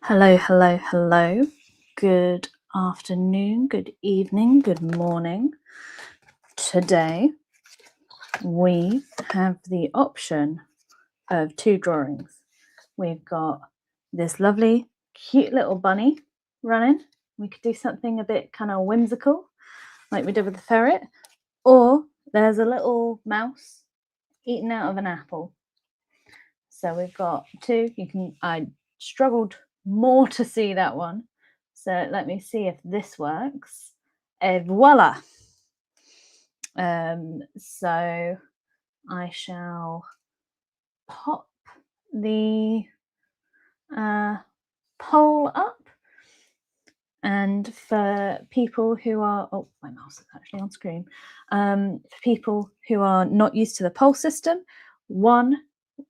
Hello, hello, hello. Good afternoon, good evening, good morning. Today we have the option of two drawings. We've got this lovely, cute little bunny running. We could do something a bit kind of whimsical, like we did with the ferret, or there's a little mouse eating out of an apple. So we've got two. I struggled more to see that one. So let me see if this works. Et voila. So I shall pop the poll up. And for people who are, oh, my mouse is actually on screen. For people who are not used to the poll system, 1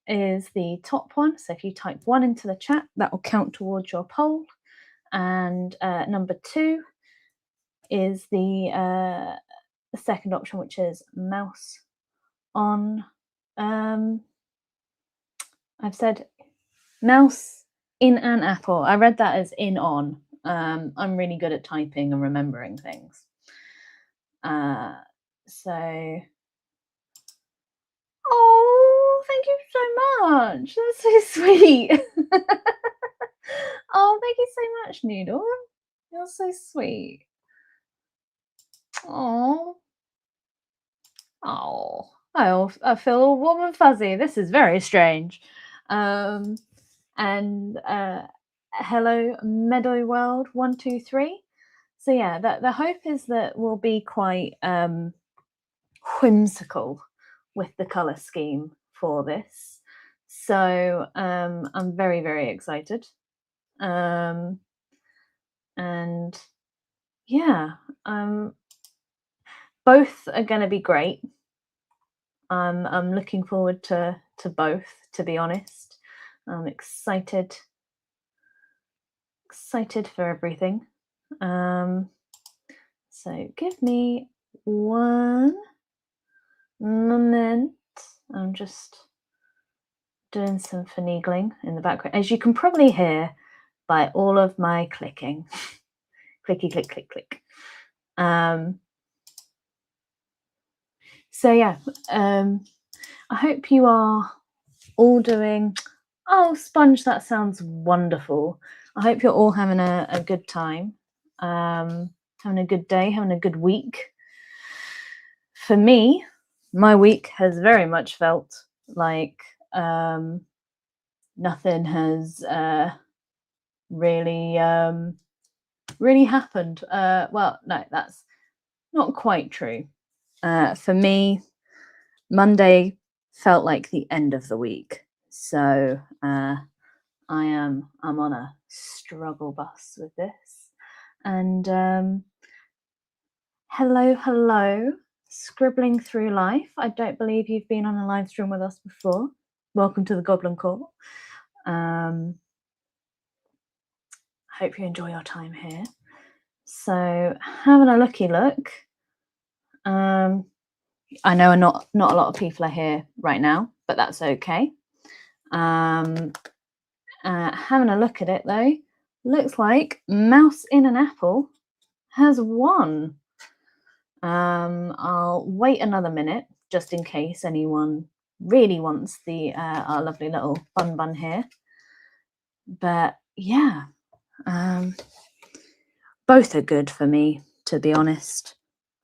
is the top one. So if you type 1 into the chat, that will count towards your poll. And number 2 is the second option, which is mouse on. I've said mouse in an apple. I read that as in on. I'm really good at typing and remembering things. So, oh, thank you so much. That's so sweet. Oh, thank you so much, Noodle. You're so sweet. Oh, I feel all warm and fuzzy. This is very strange. And hello, Meadow World 123. So yeah, the hope is that we'll be quite whimsical with the color scheme for this. So I'm very, very excited. And yeah, both are going to be great. I'm looking forward to both, to be honest. I'm excited for everything. So give me one moment. I'm just doing some finagling in the background, as you can probably hear by all of my clicking. Clicky, click, click, click. So yeah, I hope you are all doing, oh, Sponge, that sounds wonderful. I hope you're all having a good time, having a good day, having a good week. For me, my week has very much felt like nothing has really happened. Well, no, that's not quite true. For me, Monday felt like the end of the week. So I'm on a struggle bus with this. And hello, Scribbling Through Life. I don't believe you've been on a live stream with us before. Welcome to the Goblin Court. Hope you enjoy your time here. So having a looky look. I know not a lot of people are here right now, but that's okay. Having a look at it though, looks like Mouse in an Apple has won. I'll wait another minute just in case anyone really wants the our lovely little bun here. But yeah, both are good for me, to be honest.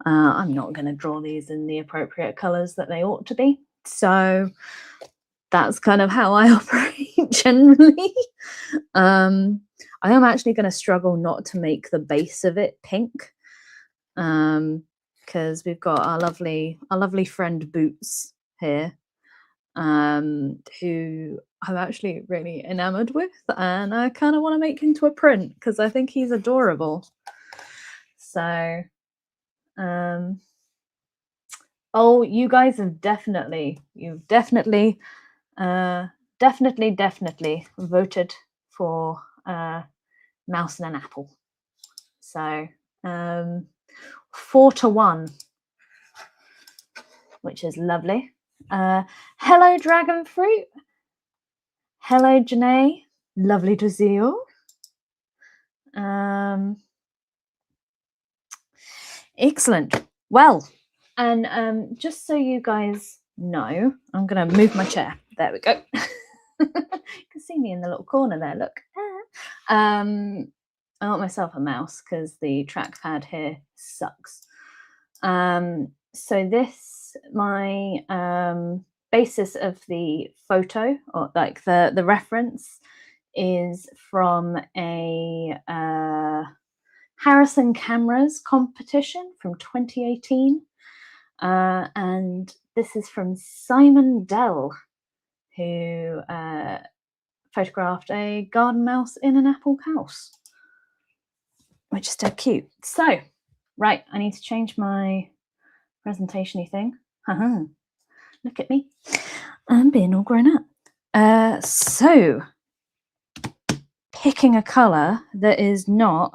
I'm not going to draw these in the appropriate colours that they ought to be. So that's kind of how I operate generally. I am actually going to struggle not to make the base of it pink, because we've got our lovely friend Boots here, who I'm actually really enamored with, and I kind of want to make into a print because I think he's adorable. So oh, you guys have definitely voted for Mouse and an Apple. So 4-1, which is lovely. Hello, Dragon Fruit. Hello, Janae. Lovely to see you. Excellent. Well, and just so you guys know, I'm going to move my chair. There we go. You can see me in the little corner there. Look. I got myself a mouse because the trackpad here sucks. So this, my basis of the photo, or like the reference, is from a Harrison Cameras competition from 2018. And this is from Simon Dell, who photographed a garden mouse in an apple house, which is so cute. So, right, I need to change my presentation-y thing. Look at me. I'm being all grown up. So, picking a colour that is not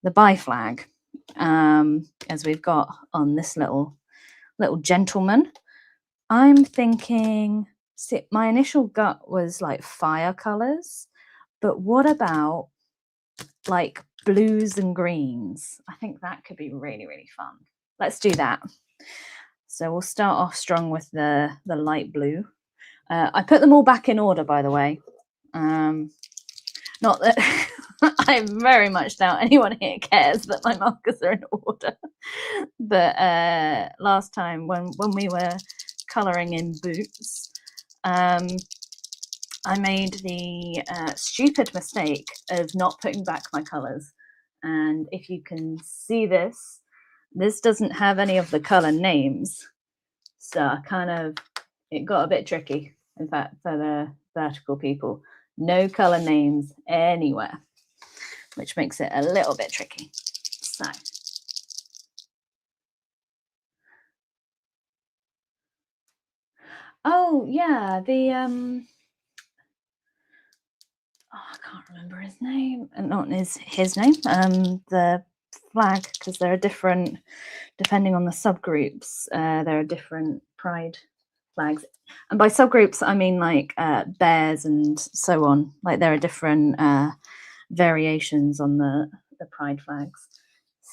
the bi flag, as we've got on this little gentleman. I'm thinking, see, my initial gut was like fire colours, but what about like blues and greens? I think that could be really, really fun. Let's do that. So we'll start off strong with the light blue. I put them all back in order, by the way. Not that I very much doubt anyone here cares that my markers are in order. But last time when we were colouring in boots, I made the stupid mistake of not putting back my colours. And if you can see this, this doesn't have any of the colour names. So it got a bit tricky, in fact, for the vertical people. No colour names anywhere, which makes it a little bit tricky. So. Oh, yeah, the, I can't remember his name, not his name, the flag, because there are different, depending on the subgroups, there are different pride flags. And by subgroups, I mean like bears and so on. Like there are different variations on the pride flags.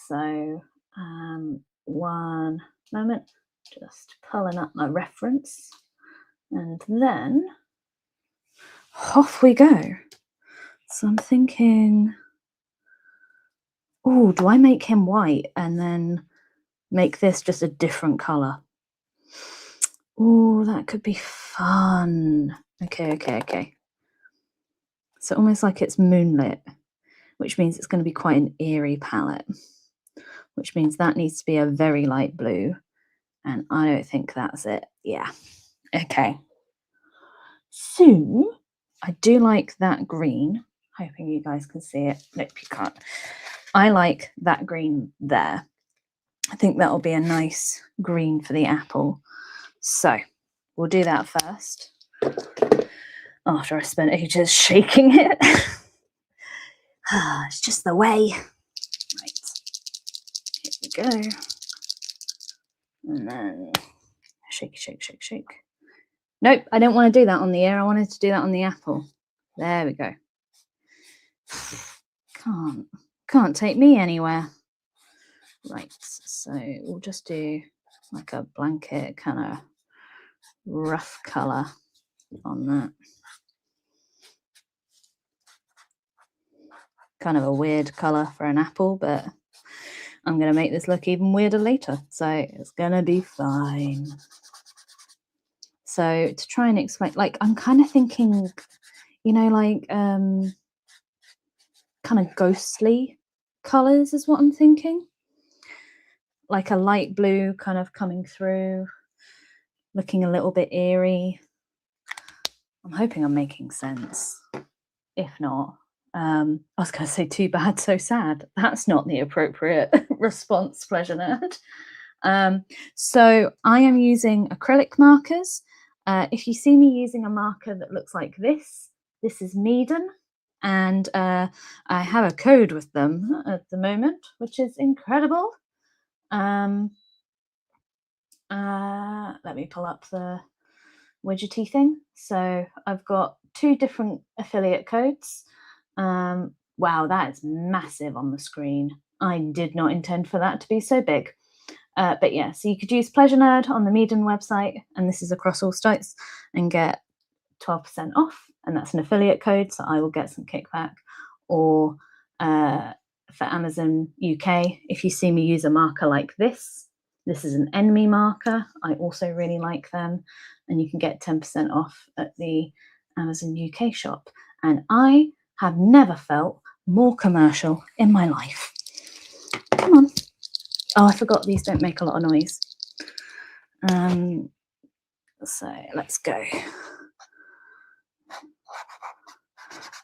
So one moment, just pulling up my reference. And then off we go. So I'm thinking, oh, do I make him white and then make this just a different colour? Oh, that could be fun. Okay. So almost like it's moonlit, which means it's going to be quite an eerie palette, which means that needs to be a very light blue. And I don't think that's it. Yeah. Okay. So I do like that green. Hoping you guys can see it. Nope, you can't. I like that green there. I think that'll be a nice green for the apple. So we'll do that first. After I spent ages shaking it. It's just the way. Right. Here we go. And then shake. Nope, I don't want to do that on the ear. I wanted to do that on the apple. There we go. Can't take me anywhere. Right, so we'll just do like a blanket kind of rough colour on that. Kind of a weird colour for an apple, but I'm going to make this look even weirder later, so it's going to be fine. So to try and explain, like I'm kind of thinking, you know, like kind of ghostly colours is what I'm thinking. Like a light blue kind of coming through, looking a little bit eerie. I'm hoping I'm making sense. If not, I was going to say too bad, so sad. That's not the appropriate response, Pleasure Nerd. So I am using acrylic markers. If you see me using a marker that looks like this is MEEDEN. And I have a code with them at the moment, which is incredible. Let me pull up the widgety thing. So I've got 2 different affiliate codes. Wow, that is massive on the screen. I did not intend for that to be so big. But yeah, so you could use Pleasure Nerd on the MEEDEN website, and this is across all sites, and get 12% off, and that's an affiliate code, so I will get some kickback. Or for Amazon UK, if you see me use a marker like this is an enemy marker. I also really like them, and you can get 10% off at the Amazon UK shop. And I have never felt more commercial in my life. Come on. Oh, I forgot these don't make a lot of noise. So let's go.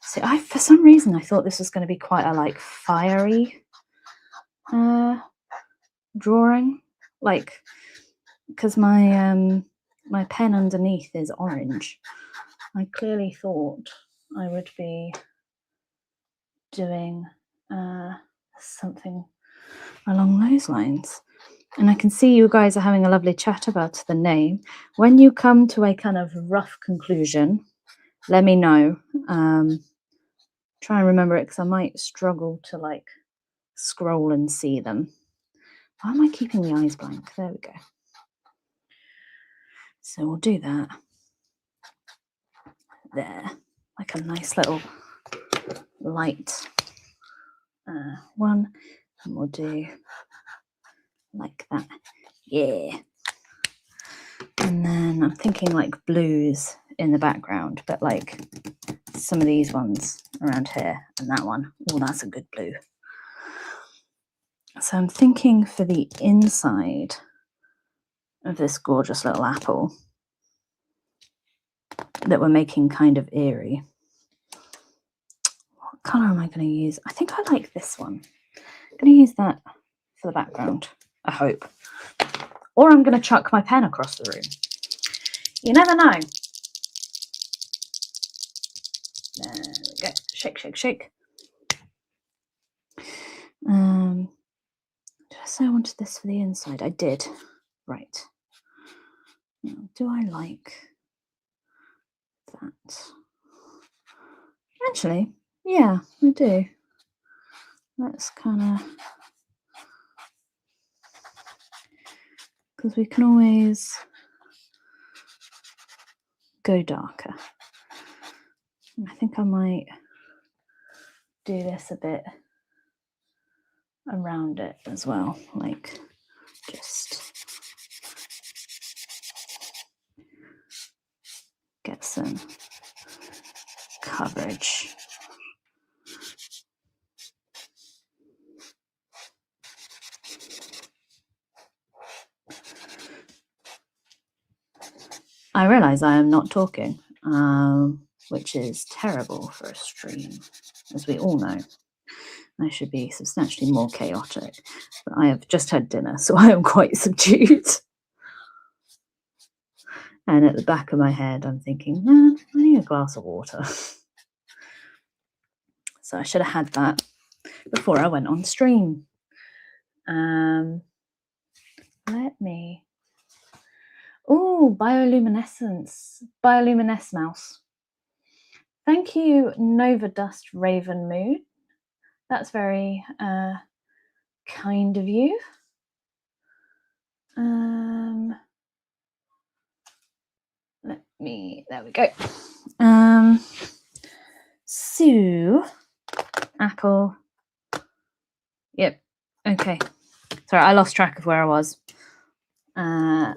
So for some reason, I thought this was going to be quite a like fiery drawing, like, because my my pen underneath is orange. I clearly thought I would be doing something along those lines. And I can see you guys are having a lovely chat about the name. When you come to a kind of rough conclusion, let me know. Try and remember it, because I might struggle to like scroll and see them. Why am I keeping the eyes blank? There we go. So we'll do that there, like a nice little light one, and we'll do like that. Yeah. And then I'm thinking like blues in the background, but like some of these ones around here, and that one. Oh, that's a good blue. So I'm thinking for the inside of this gorgeous little apple that we're making kind of eerie. What colour am I going to use? I think I like this one. I'm going to use that for the background, I hope. Or I'm going to chuck my pen across the room. You never know. There we go. Shake, shake, shake. Did I say I wanted this for the inside? I did. Right. Now, do I like that? Actually, yeah, I do. Let's kind of, because we can always go darker. I think I might do this a bit around it as well, like just get some coverage. I realize I am not talking, which is terrible for a stream, as we all know. I should be substantially more chaotic, but I have just had dinner, so I am quite subdued. And at the back of my head, I'm thinking, I need a glass of water. So I should have had that before I went on stream. Let me... Oh, bioluminescence. Bioluminesce mouse. Thank you, Nova Dust Raven Moon. That's very kind of you. There we go. So, apple. Yep. Okay. Sorry, I lost track of where I was.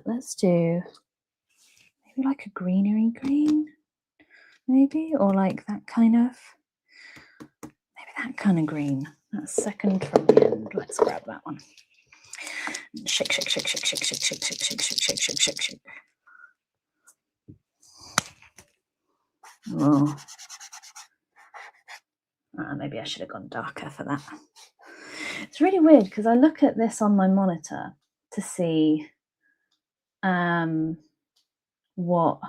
Let's do maybe like a greenery green, maybe, or like that kind of, maybe that kind of green. That's second from the end. Let's grab that one. Shake, shake, shake, shake, shake, shake, shake, shake, shake, shake, shake, shake, shake, shake. Oh. Maybe I should have gone darker for that. It's really weird because I look at this on my monitor to see what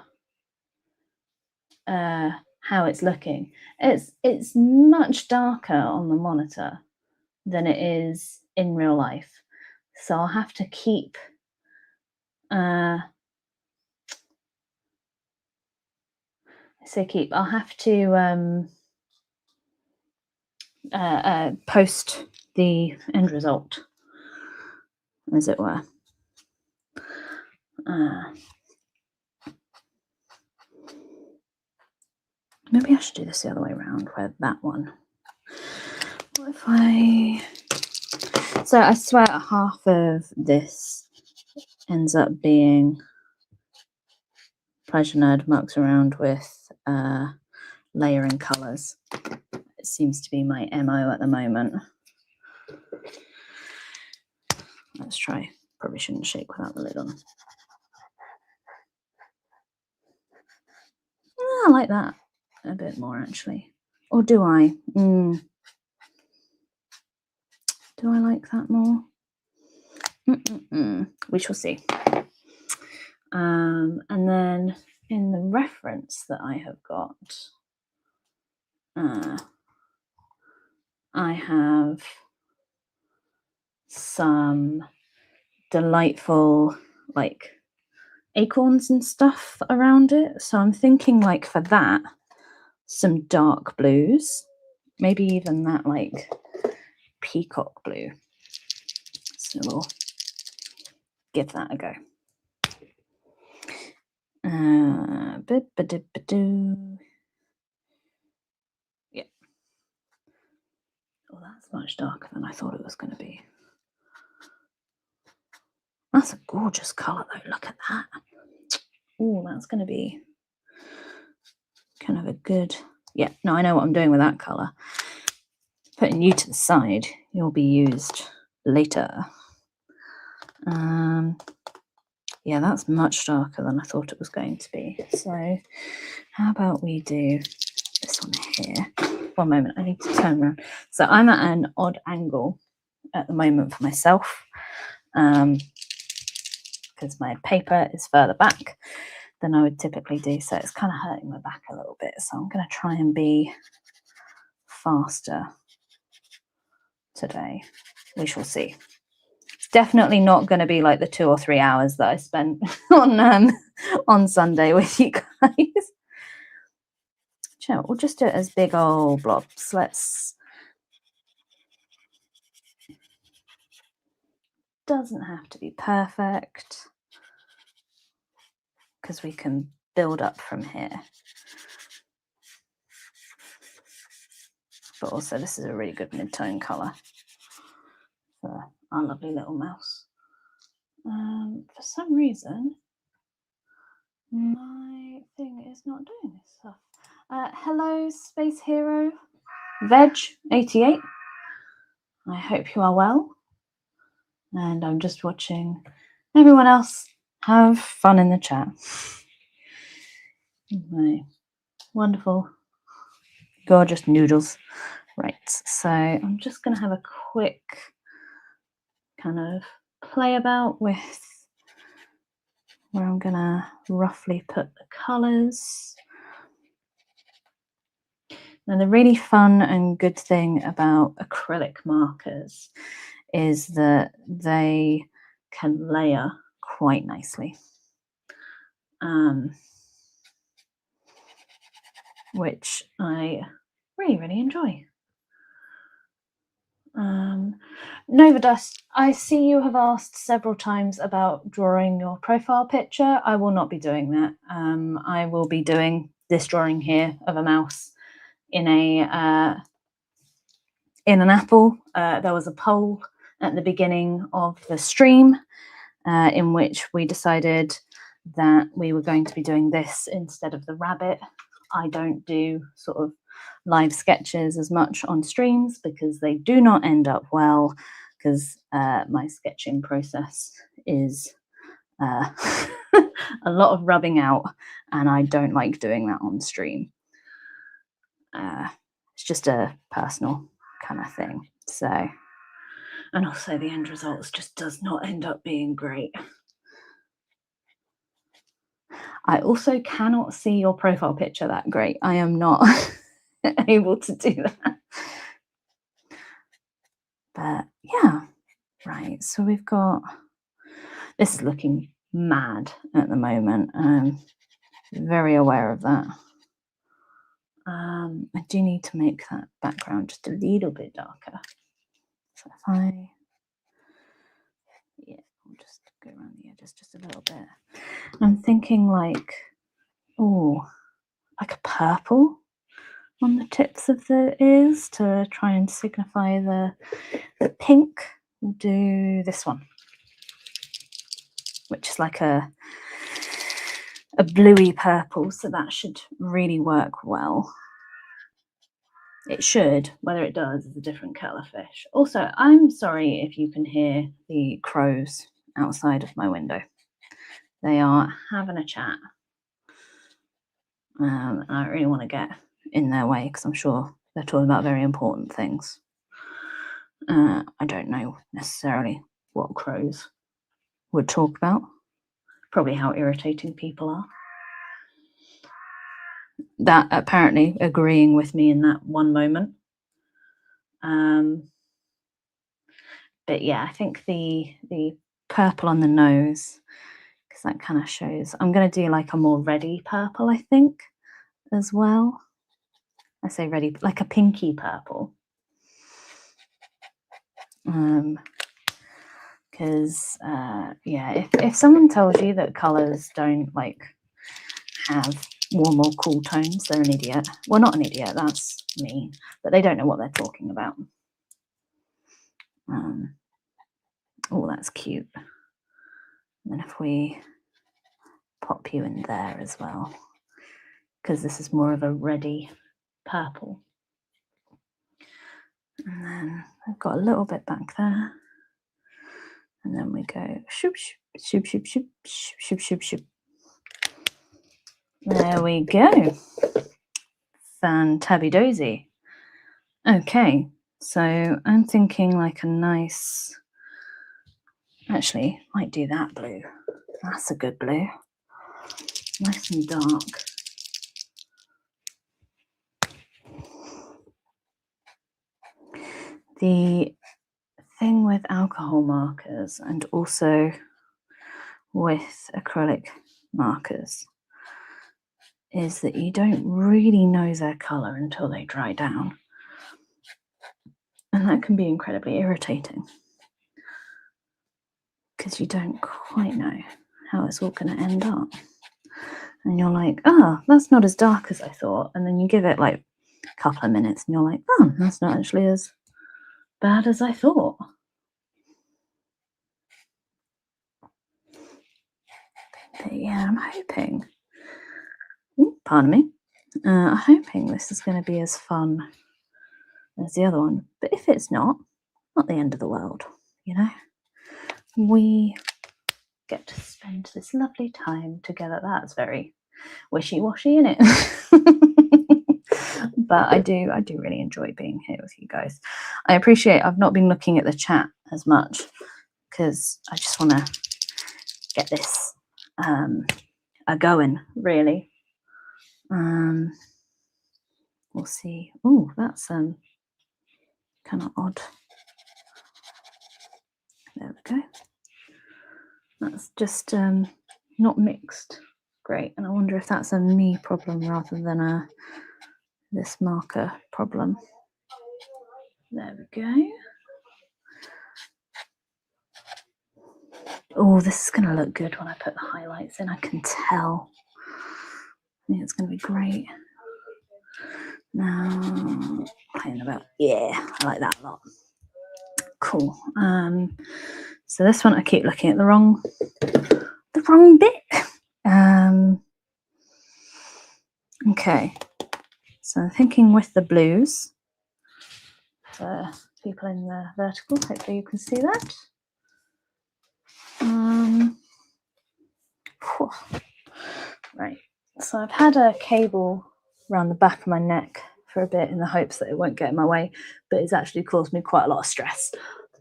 how it's looking. It's much darker on the monitor than it is in real life, so I'll have to keep I'll have to post the end result, as it were. Maybe I should do this the other way around, where that one. What if I... So I swear half of this ends up being Pleasure Nerd mucks around with layering colours. It seems to be my MO at the moment. Let's try. Probably shouldn't shake without the lid on. I like that a bit more, actually. Or do I? Do I like that more? We shall see. And then in the reference that I have got, I have some delightful like acorns and stuff around it. So I'm thinking like for that, some dark blues, maybe even that like peacock blue. So we'll give that a go. Yeah. Oh, that's much darker than I thought it was going to be. That's a gorgeous colour though, look at that. Oh, that's going to be kind of a good... Yeah, no, I know what I'm doing with that colour. Putting you to the side, you'll be used later. Yeah, that's much darker than I thought it was going to be. So how about we do this one here? One moment, I need to turn around. So I'm at an odd angle at the moment for myself because my paper is further back than I would typically do. So it's kind of hurting my back a little bit. So I'm going to try and be faster today. We shall see. It's definitely not going to be like the 2 or 3 hours that I spent on Sunday with you guys. Sure, we'll just do it as big old blobs. Doesn't have to be perfect because we can build up from here. But also this is a really good mid-tone colour for our lovely little mouse. For some reason, my thing is not doing this stuff. Hello, Space Hero, Veg88. I hope you are well. And I'm just watching everyone else have fun in the chat. My wonderful, gorgeous noodles. Right, so I'm just going to have a quick kind of play about with where I'm going to roughly put the colours. Now, the really fun and good thing about acrylic markers is that they can layer quite nicely, which I really enjoy. Nova Dust, I see you have asked several times about drawing your profile picture. I will not be doing that. I will be doing this drawing here of a mouse in an apple. There was a poll at the beginning of the stream in which we decided that we were going to be doing this instead of the rabbit. I don't do sort of live sketches as much on streams because they do not end up well, because my sketching process is a lot of rubbing out, and I don't like doing that on stream. It's just a personal kind of thing. So, and also the end results just does not end up being great. I also cannot see your profile picture that great. I am not able to do that. But yeah, right. So we've got, this is looking mad at the moment. I'm very aware of that. I do need to make that background just a little bit darker. So if I'll just go around the edges just a little bit. I'm thinking like, like a purple on the tips of the ears to try and signify the pink. We'll do this one, which is like a bluey purple, so that should really work well. It should. Whether it does is a different kettle of fish. Also, I'm sorry if you can hear the crows outside of my window. They are having a chat. And I don't really want to get in their way because I'm sure they're talking about very important things. I don't know necessarily what crows would talk about. Probably how irritating people are. That apparently agreeing with me in that one moment. But yeah, I think the purple on the nose, because that kind of shows. I'm going to do like a more reddy purple, I think, as well. I say reddy, like a pinky purple. Because yeah, if someone tells you that colors don't like have warm or cool tones, they're an idiot. Well, not an idiot, that's mean, but they don't know what they're talking about. Oh, that's cute. And then if we pop you in there as well, because this is more of a reddy purple. And then I've got a little bit back there. And then we go shoop, shoop, shoop, shoop, shoop, shoop, shoop, shoop. There we go. Fantabby-dozy. Okay, so I'm thinking like a nice, actually, might do that blue. That's a good blue. Nice and dark. The thing with alcohol markers and also with acrylic markers is that you don't really know their colour until they dry down. And that can be incredibly irritating because you don't quite know how it's all going to end up. And you're like, oh, that's not as dark as I thought. And then you give it like a couple of minutes and you're like, oh, that's not actually as bad as I thought. But yeah, I'm hoping, pardon me, I'm hoping this is going to be as fun as the other one. But if it's not the end of the world, you know? We get to spend this lovely time together. That's very wishy-washy, isn't it? But I do really enjoy being here with you guys. I appreciate I've not been looking at the chat as much because I just want to get this going, really. We'll see. Oh, that's kind of odd. There we go. That's just not mixed great, and I wonder if that's a me problem rather than a this marker problem. There we go. Oh, this is going to look good when I put the highlights in. I can tell. I think it's going to be great. Now, playing about, yeah, I like that a lot. Cool. So this one, I keep looking at the wrong bit. Okay. So I'm thinking with the blues. For people in the vertical, hopefully you can see that. Right, so I've had a cable around the back of my neck for a bit in the hopes that it won't get in my way, but it's actually caused me quite a lot of stress.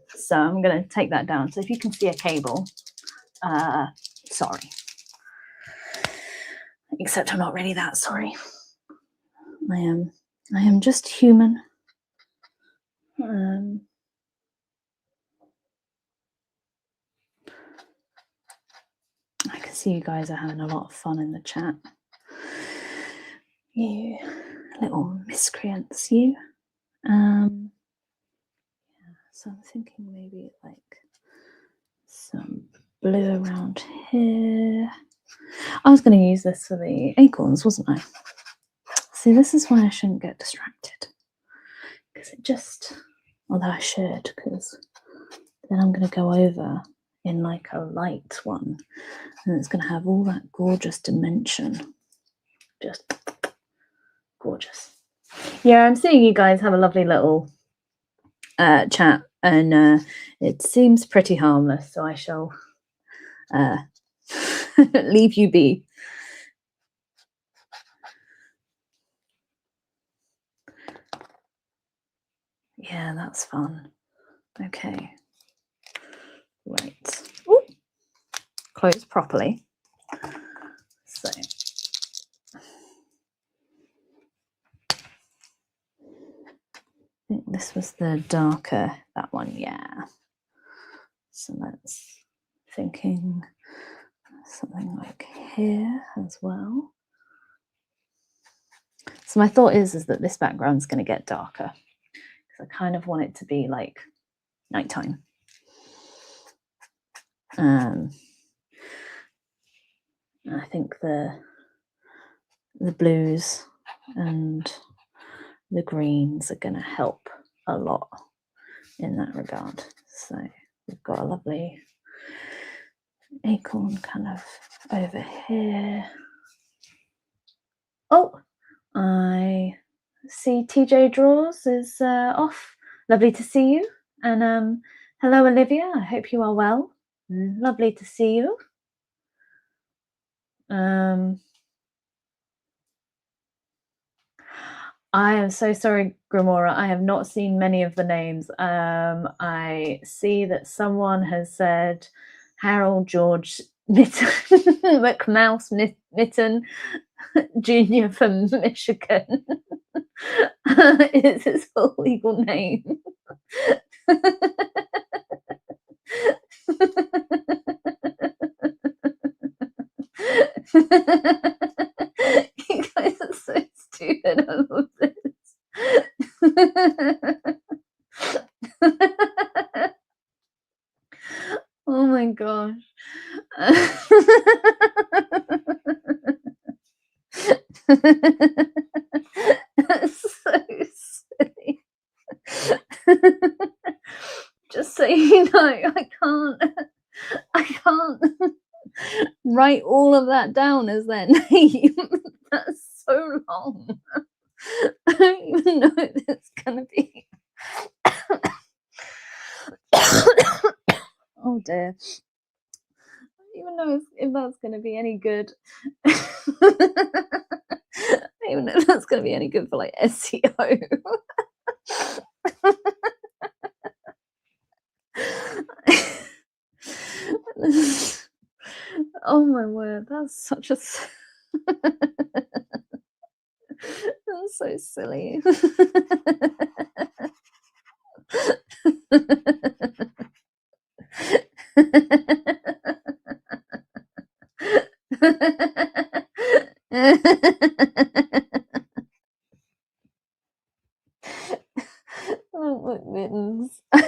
So I'm going to take that down. So if you can see a cable, sorry. Except I'm not really that sorry. I am just human. I can see you guys are having a lot of fun in the chat. You little miscreants, you. So I'm thinking maybe like some blue around here. I was going to use this for the acorns, wasn't I? See, this is why I shouldn't get distracted. Because it just, although I should, because then I'm going to go over in like a light one and it's going to have all that gorgeous dimension. Just gorgeous. Yeah, I'm seeing you guys have a lovely little chat and it seems pretty harmless, so I shall leave you be. Yeah, that's fun. Okay. Right. Ooh. Close properly. So I think this was the darker, that one, yeah. So let's thinking something like here as well. So my thought is that this background's going to get darker because I kind of want it to be like nighttime. I think the blues and the greens are going to help a lot in that regard. So we've got a lovely acorn kind of over here. Oh, I see TJ Draws is off. Lovely to see you. And hello, Olivia. I hope you are well. Lovely to see you. I am so sorry, Grimora. I have not seen many of the names. I see that someone has said Harold George Mitten, McMouse Mitten Jr. from Michigan. Is his full legal name. You guys are so stupid. I love this. Oh my gosh. That's so silly. Just so you know, I can't write all of that down as their name. That's so long. I don't even know if it's gonna be. Oh dear. I don't even know if that's gonna be any good. I don't even know if that's gonna be any good for like SEO. Oh my word, that's such a that's so silly. Oh, look, Mittens. I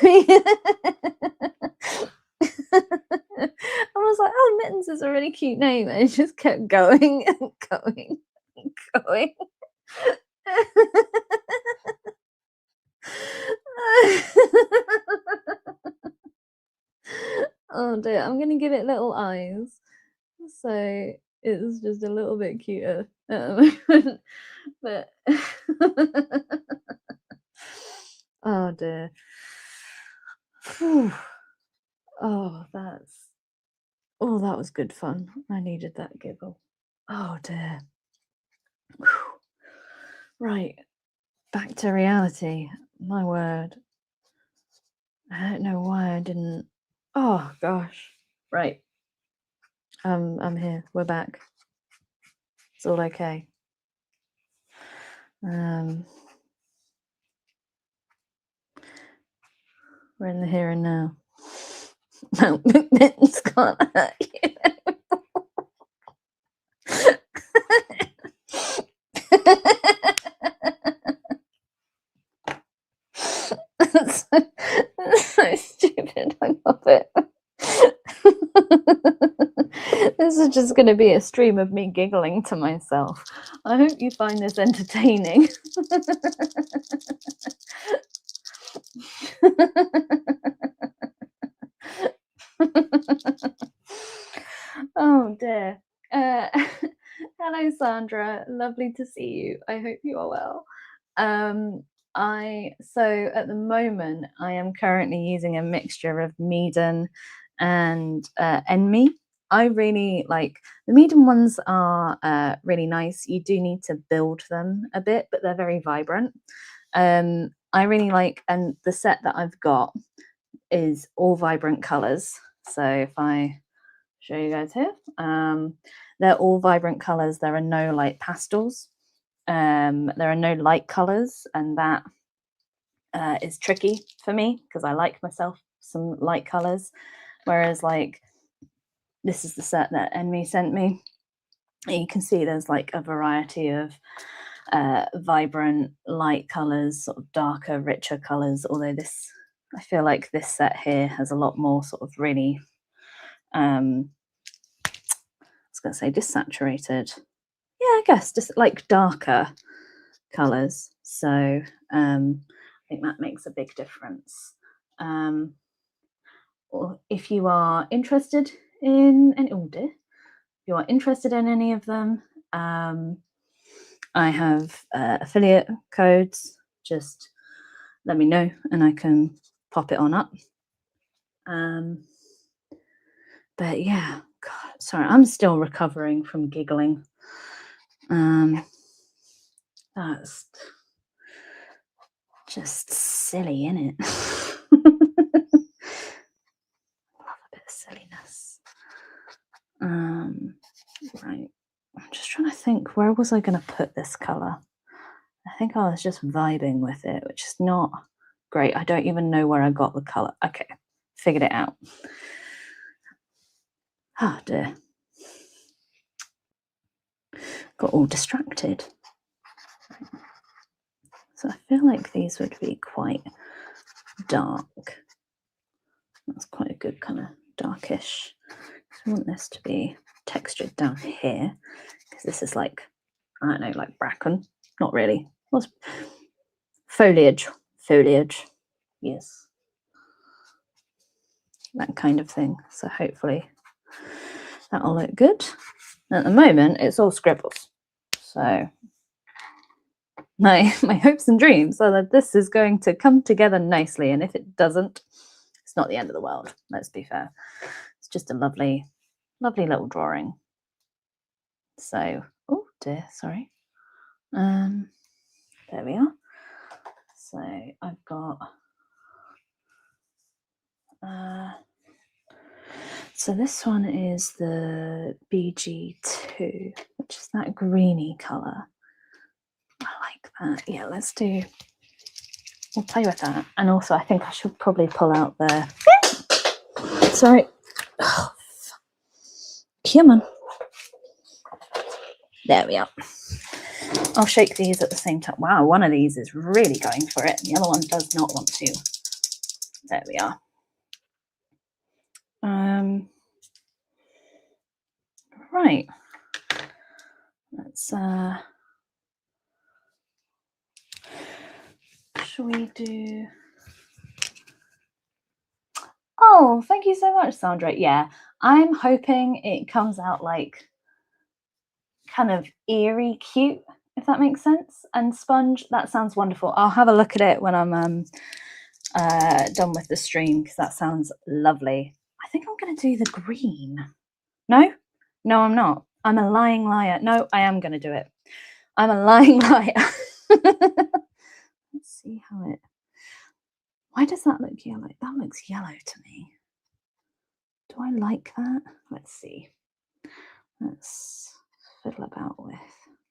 was like, oh, Mittens is a really cute name. And it just kept going and going and going. Oh dear, I'm going to give it little eyes. So it's just a little bit cuter at the moment. But oh dear. Whew. Oh, that was good fun. I needed that giggle. Oh dear. Whew. Right, back to reality. My word. I don't know why I didn't. Oh gosh. Right. I'm here. We're back. It's all okay. We're in the here and now. Mount Mittens can't hurt you. That's so stupid. I love it. This is just going to be a stream of me giggling to myself. I hope you find this entertaining. Oh dear. Hello, Sandra. Lovely to see you. I hope you are well. So at the moment I am currently using a mixture of MEEDEN and NME. I really like the MEEDEN ones are really nice. You do need to build them a bit, but they're very vibrant. I really like, and the set that I've got is all vibrant colors. So if I show you guys here, they're all vibrant colors. There are no like pastels. There are no light colors, and that is tricky for me because I like myself some light colors. Whereas like this is the set that Enmi sent me. And you can see there's like a variety of vibrant light colors, sort of darker, richer colors. Although this, I feel like this set here has a lot more sort of really, I was going to say desaturated. Yeah, I guess just like darker colors. So I think that makes a big difference. Or if you are interested in any, oh dear, if you are interested in any of them, I have affiliate codes. Just let me know and I can pop it on up. But yeah, God, sorry, I'm still recovering from giggling. That's just silly, isn't it? Love a bit of silliness. Right, I'm just trying to think, where was I going to put this color? I think I was just vibing with it, which is not great. I don't even know where I got the color. Okay, figured it out. Oh dear. Got all distracted. So I feel like these would be quite dark. That's quite a good kind of darkish. I want this to be textured down here because this is like, I don't know, like bracken. Not really. What's foliage? Foliage. Yes. That kind of thing. So hopefully that'll look good. At the moment, it's all scribbles. So my hopes and dreams are that this is going to come together nicely. And if it doesn't, it's not the end of the world. Let's be fair. It's just a lovely, lovely little drawing. So, oh dear, sorry. There we are. So I've got, so this one is the BG2, which is that greeny color. I like that. Yeah, we'll play with that. And also I think I should probably pull out the, sorry. Oh, come on. There we are. I'll shake these at the same time. Wow, one of these is really going for it. The other one does not want to. There we are. Right. Let's shall we do? Oh, thank you so much, Sandra. Yeah, I'm hoping it comes out like kind of eerie cute, if that makes sense. And sponge, that sounds wonderful. I'll have a look at it when I'm done with the stream because that sounds lovely. I think I'm going to do the green. No, I'm not. I'm a lying liar. No, I am going to do it. I'm a lying liar. Let's see how it, why does that look yellow? That looks yellow to me. Do I like that? Let's see. Let's fiddle about with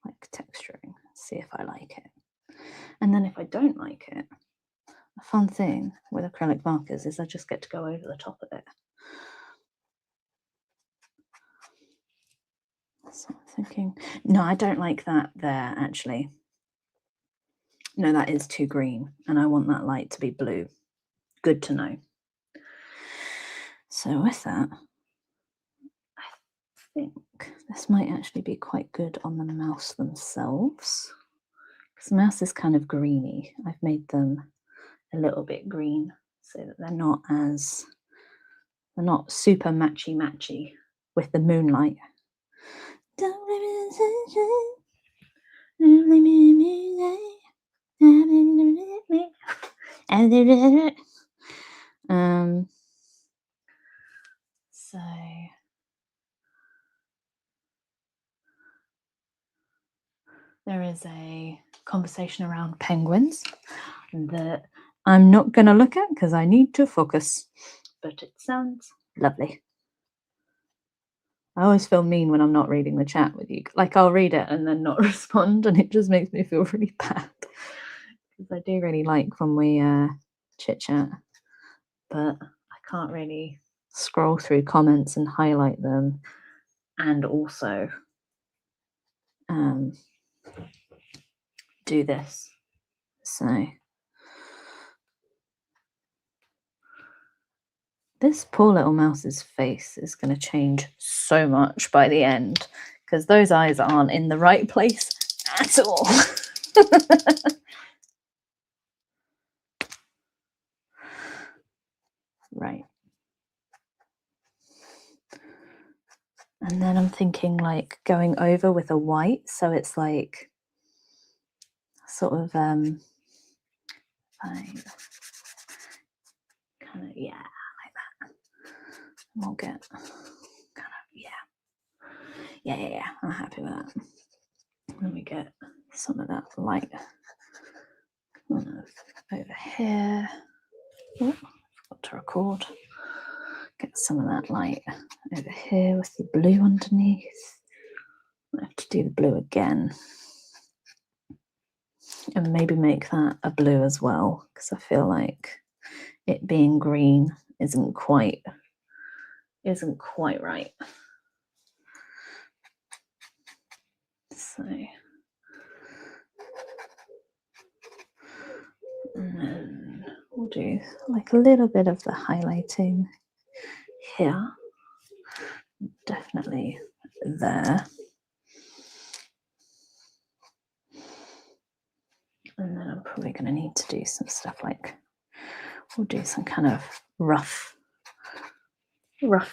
like texturing, see if I like it. And then if I don't like it, a fun thing with acrylic markers is I just get to go over the top of it. So I'm thinking, no, I don't like that there actually. No, that is too green, and I want that light to be blue. Good to know. So with that, I think this might actually be quite good on the mouse themselves. Because the mouse is kind of greeny. I've made them a little bit green so that they're not super matchy with the moonlight. So there is a conversation around penguins that I'm not going to look at because I need to focus, but it sounds lovely. I always feel mean when I'm not reading the chat with you. Like I'll read it and then not respond, and it just makes me feel really bad because I do really like when we chit chat, but I can't really scroll through comments and highlight them and also do this. So this poor little mouse's face is going to change so much by the end because those eyes aren't in the right place at all. Right. And then I'm thinking like going over with a white, so it's like sort of kind of, yeah, like that. We'll get kind of, yeah, I'm happy with that. Let me get some of that light kind of over here. Oh, forgot to record. Get some of that light over here with the blue underneath. I have to do the blue again. And maybe make that a blue as well, because I feel like it being green isn't quite right. So, and then we'll do like a little bit of the highlighting here. Definitely there. And then I'm probably going to need to do some stuff like, we'll do some kind of rough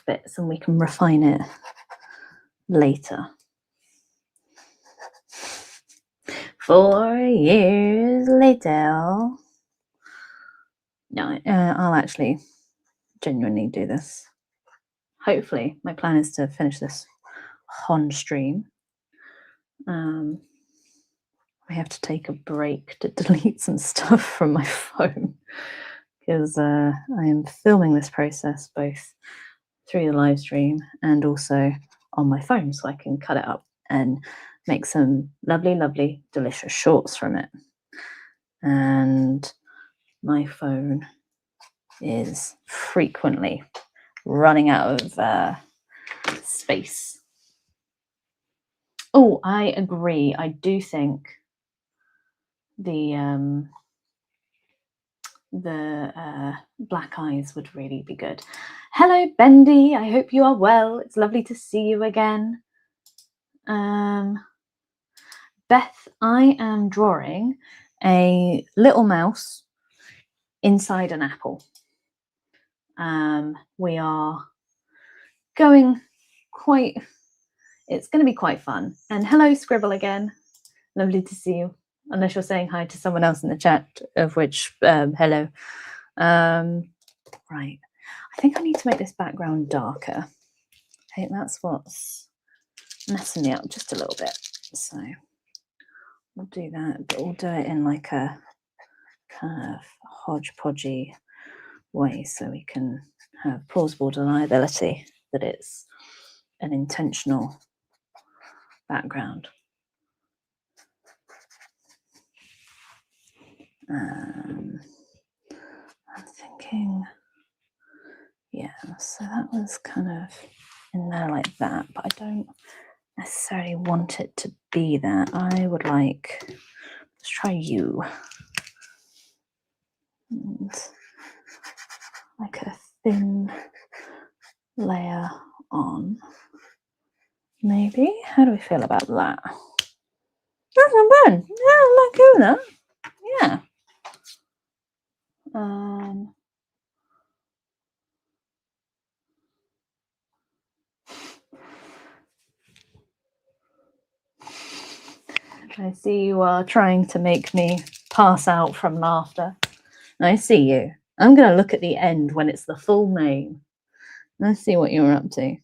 bits and we can refine it later. 4 years later. No, I'll actually genuinely do this. Hopefully, my plan is to finish this on stream. I have to take a break to delete some stuff from my phone because I am filming this process both through the live stream and also on my phone, so I can cut it up and make some lovely, delicious shorts from it. And my phone is frequently running out of space. Oh, I agree. I do think the black eyes would really be good. Hello, Bendy. I hope you are well. It's lovely to see you again. Beth, I am drawing a little mouse inside an apple. We are going it's going to be quite fun. And hello, Scribble again. Lovely to see you. Unless you're saying hi to someone else in the chat, of which, hello. Right. I think I need to make this background darker. I think that's what's messing me up just a little bit. So we'll do that, but we'll do it in like a kind of hodgepodgey way so we can have plausible deniability that it's an intentional background. I'm thinking, yeah, so that was kind of in there like that, but I don't necessarily want it to be that. I would like Let's try you. And like a thin layer on. Maybe. How do we feel about that? That's not bad. Yeah, I like doing that. Yeah. I see you are trying to make me pass out from laughter. I see you. I'm going to look at the end when it's the full name. Let's see what you're up to.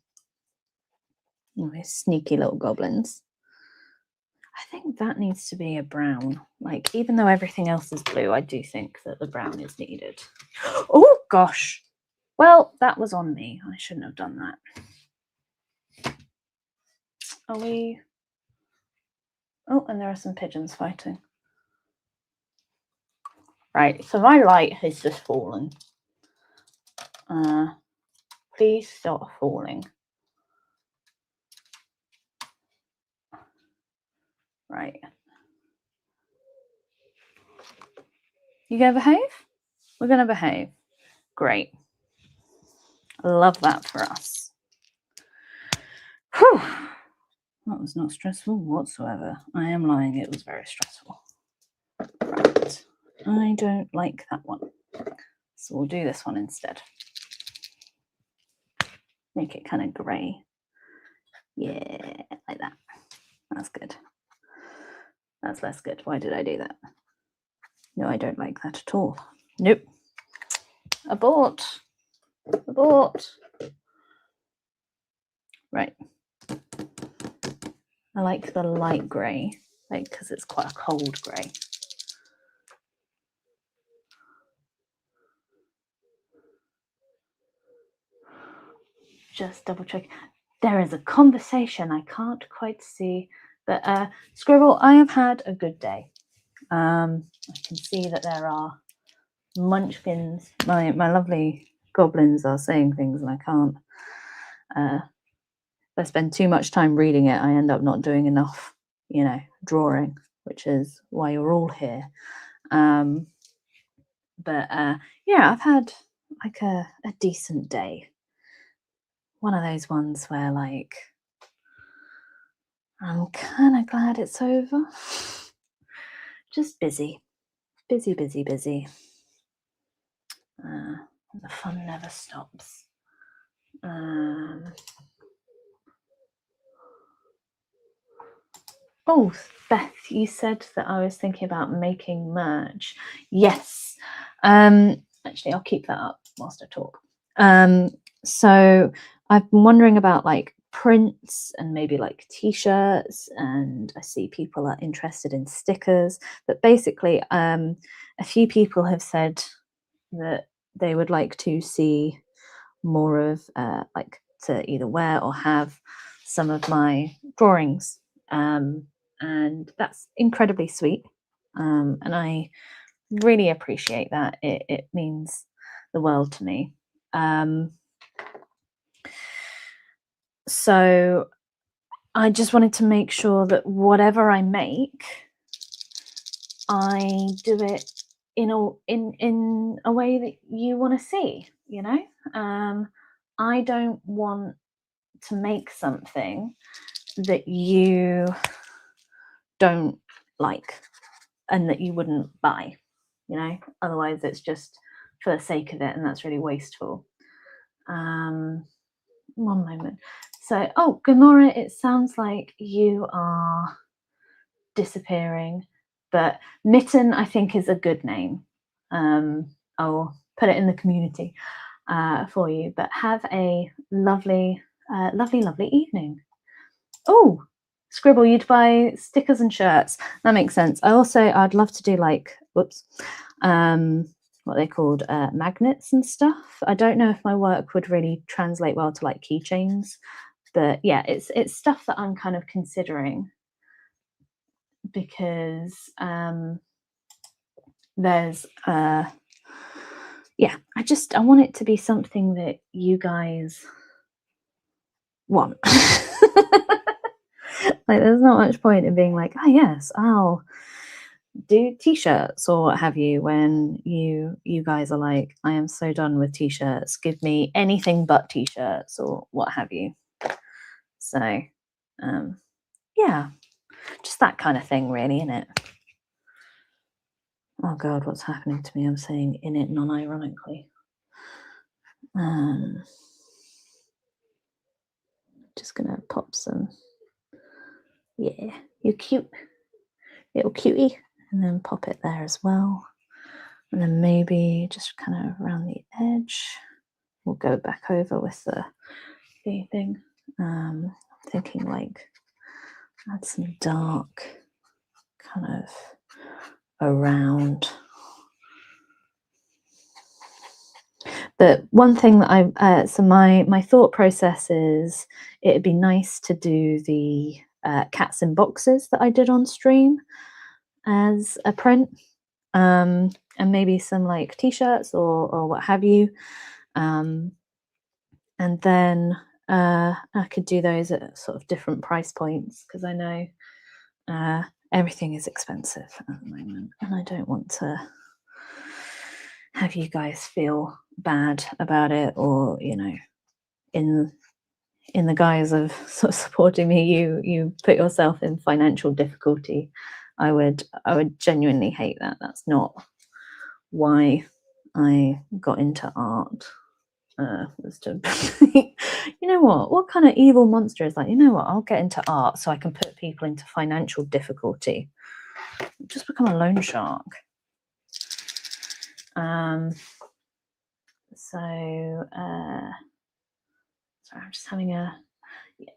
Oh, sneaky little goblins. I think that needs to be a brown. Like, even though everything else is blue, I do think that the brown is needed. Oh, gosh. Well, that was on me. I shouldn't have done that. Are we... Oh, and there are some pigeons fighting. Right, so my light has just fallen. Please stop falling. Right. You gonna behave? We're gonna behave. Great. Love that for us. Whew. That was not stressful whatsoever. I am lying, it was very stressful. Right. I don't like that one. So we'll do this one instead. Make it kind of grey. Yeah, like that. That's good. That's less good. Why did I do that? No, I don't like that at all. Nope. Abort. Abort. Right. I like the light grey, like, because it's quite a cold grey. Just double check. There is a conversation. I can't quite see. But Scribble, I have had a good day. I can see that there are munchkins. My lovely goblins are saying things and I can't. If I spend too much time reading it, I end up not doing enough, drawing, which is why you're all here. Yeah, I've had like a decent day. One of those ones where, like, I'm kind of glad it's over. Just busy. Busy. The fun never stops. Oh, Beth, you said that I was thinking about making merch. Yes. Actually, I'll keep that up whilst I talk. So I've been wondering about like prints and maybe like t-shirts, and I see people are interested in stickers, but basically a few people have said that they would like to see more of like to either wear or have some of my drawings, and that's incredibly sweet, and I really appreciate that. It means the world to me. So I just wanted to make sure that whatever I make, I do it in a way that you want to see, I don't want to make something that you don't like and that you wouldn't buy, otherwise it's just for the sake of it, and that's really wasteful. One moment. So, oh, Gamora, it sounds like you are disappearing, but Mitten, I think, is a good name. I'll put it in the community for you, but have a lovely evening. Oh, Scribble, you'd buy stickers and shirts. That makes sense. I'd love to do like, what they called magnets and stuff. I don't know if my work would really translate well to like keychains, but yeah, it's stuff that I'm kind of considering, because there's I want it to be something that you guys want. Like, there's not much point in being like, oh yes, I'll do t-shirts or what have you when you guys are like, I am so done with t-shirts, give me anything but t-shirts or what have you. So yeah, just that kind of thing really, innit? Oh god, what's happening to me? I'm saying in it non-ironically. Just gonna pop some, yeah, you're cute, little cutie, and then pop it there as well. And then maybe just kind of around the edge. We'll go back over with the thing. I'm thinking like add some dark kind of around. But one thing that so my thought process is it'd be nice to do the cats in boxes that I did on stream as a print, and maybe some like t-shirts or what have you, and then I could do those at sort of different price points because I know everything is expensive at the moment, and I don't want to have you guys feel bad about it, or you know, in the guise of sort of supporting me, you put yourself in financial difficulty. I would genuinely hate that. That's not why I got into art. Was to you know what kind of evil monster is like, you know what, I'll get into art so I can put people into financial difficulty. Just become a loan shark. Sorry, I'm just having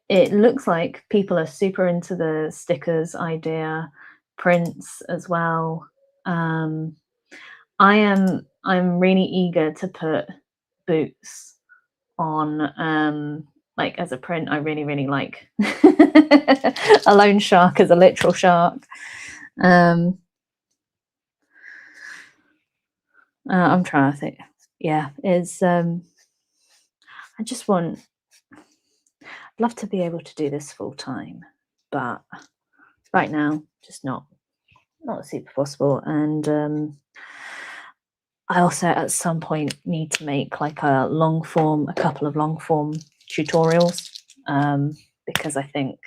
it looks like people are super into the stickers idea, prints as well. I'm really eager to put boots on, like as a print. I really like a loan shark as a literal shark. I'm trying to think. Yeah, is I just want, I'd love to be able to do this full time, but right now just not super possible. And I also at some point need to make like a couple of long form tutorials, because I think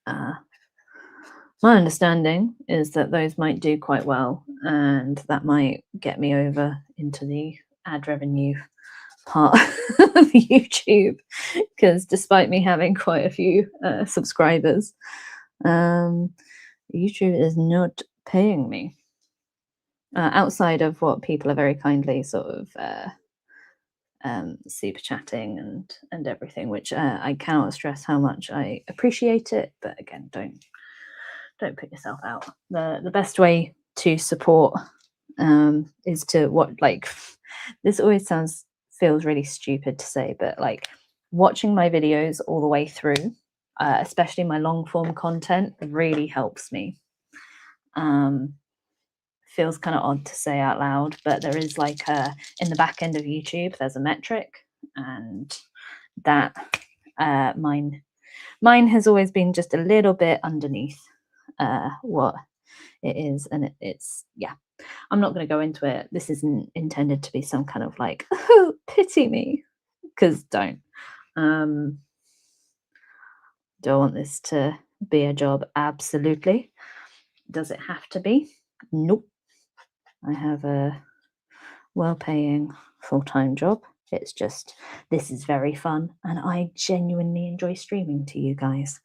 my understanding is that those might do quite well, and that might get me over into the ad revenue part of YouTube, because despite me having quite a few subscribers, YouTube is not paying me outside of what people are very kindly sort of super chatting and everything, which I cannot stress how much I appreciate it. But again, don't put yourself out. The best way to support is to like this always feels really stupid to say, but like watching my videos all the way through, especially my long form content, really helps me. Feels kind of odd to say out loud, but there is like in the back end of YouTube there's a metric, and that mine has always been just a little bit underneath what it is, and it's yeah, I'm not going to go into it. This isn't intended to be some kind of like, oh, pity me, because don't. Do I want this to be a job? Absolutely. Does it have to be? Nope. I have a well-paying full-time job. It's just, this is very fun, and I genuinely enjoy streaming to you guys.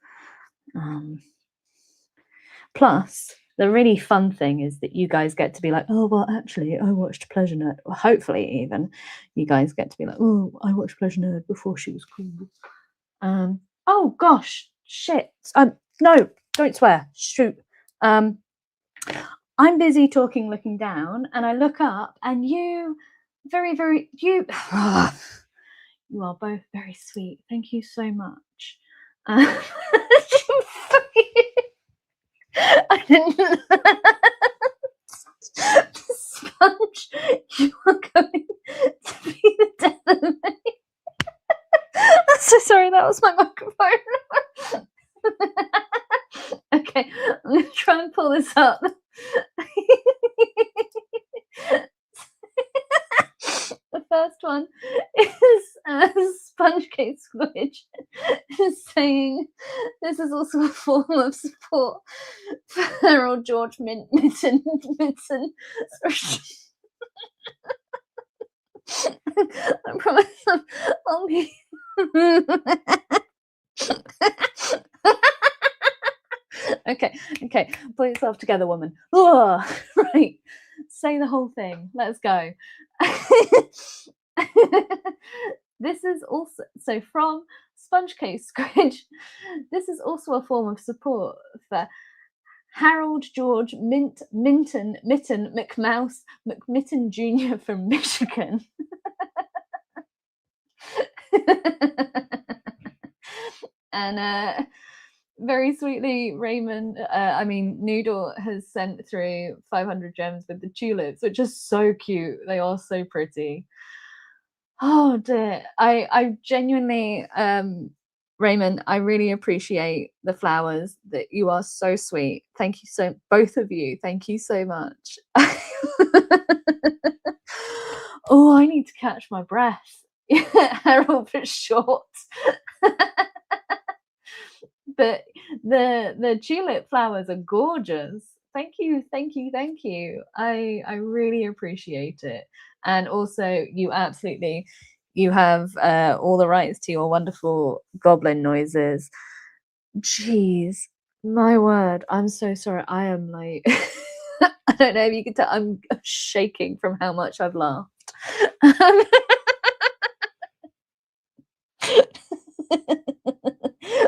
Plus, the really fun thing is that you guys get to be like, oh, well, actually, I watched Pleasure Nerd. Well, hopefully, even you guys get to be like, oh, I watched Pleasure Nerd before she was cool. Oh gosh, shit. No, don't swear. Shoot. I'm busy talking, looking down, and I look up, and you, you you are both very sweet. Thank you so much. I didn't. Sponge, you are going to be the death of me. I'm so sorry, that was my microphone. Okay, I'm going to try and pull this up. first one is Sponge Case Squidge is saying this is also a form of support for Harold George Mitten. I promise I'll be. Okay, pull yourself together, woman. Right, say the whole thing. Let's go. This is also so from Sponge Case Squidge. This is also a form of support for Harold George Mitten McMouse McMitten Jr. from Michigan. And very sweetly, Noodle has sent through 500 gems with the tulips, which is so cute. They are so pretty. Oh dear. I genuinely, Raymond, I really appreciate the flowers. That you are so sweet. Thank you so, both of you. Thank you so much. Oh, I need to catch my breath. Harold for short. But the tulip flowers are gorgeous. Thank you. I really appreciate it. And also you have all the rights to your wonderful goblin noises. Jeez, my word, I'm so sorry. I am like I don't know if you can tell, I'm shaking from how much I've laughed.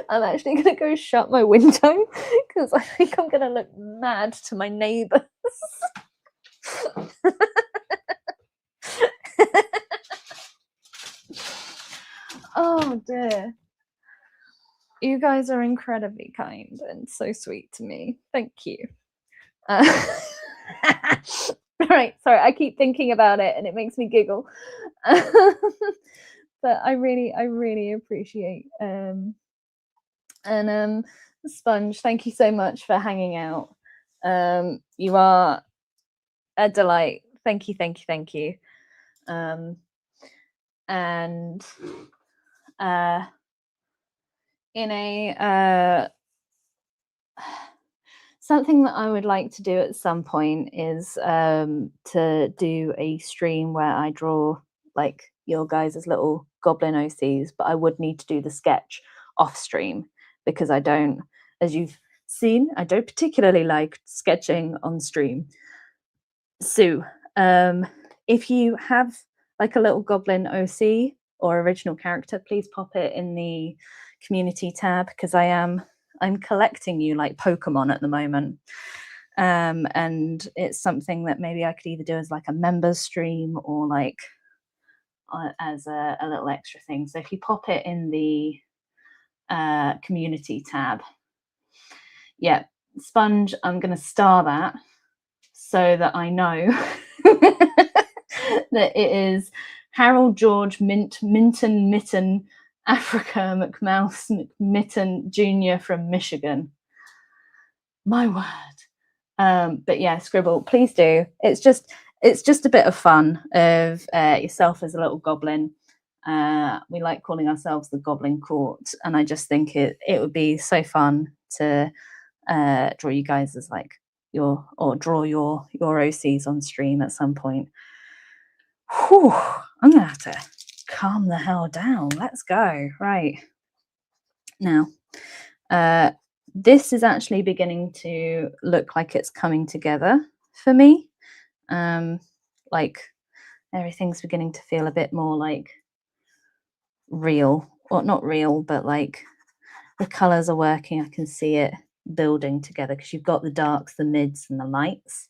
I'm actually gonna go shut my window because I think I'm gonna look mad to my neighbours. Oh dear. You guys are incredibly kind and so sweet to me. Thank you. Right, sorry, I keep thinking about it and it makes me giggle. But I really appreciate Sponge, thank you so much for hanging out. You are a delight. Thank you. And in a something that I would like to do at some point is to do a stream where I draw like your guys' little goblin OCs, but I would need to do the sketch off stream because I don't, as you've seen, I don't particularly like sketching on stream. So if you have like a little goblin OC or original character, please pop it in the community tab because I'm collecting you like Pokemon at the moment. And it's something that maybe I could either do as like a members stream or like as a little extra thing. So if you pop it in the community tab, yeah, Sponge, I'm going to star that so that I know that it is Harold George Minton Mitten Africa McMouse McMitten Jr. from Michigan. My word. But yeah, Scribble, please do. It's just a bit of fun of yourself as a little goblin. We like calling ourselves the Goblin Court, and I just think it would be so fun to draw you guys as like draw your OCs on stream at some point. Whew, I'm gonna have to calm the hell down. Let's go. Right now, this is actually beginning to look like it's coming together for me. Like everything's beginning to feel a bit more like real, or not real, but like the colors are working. I can see it building together because you've got the darks, the mids, and the lights,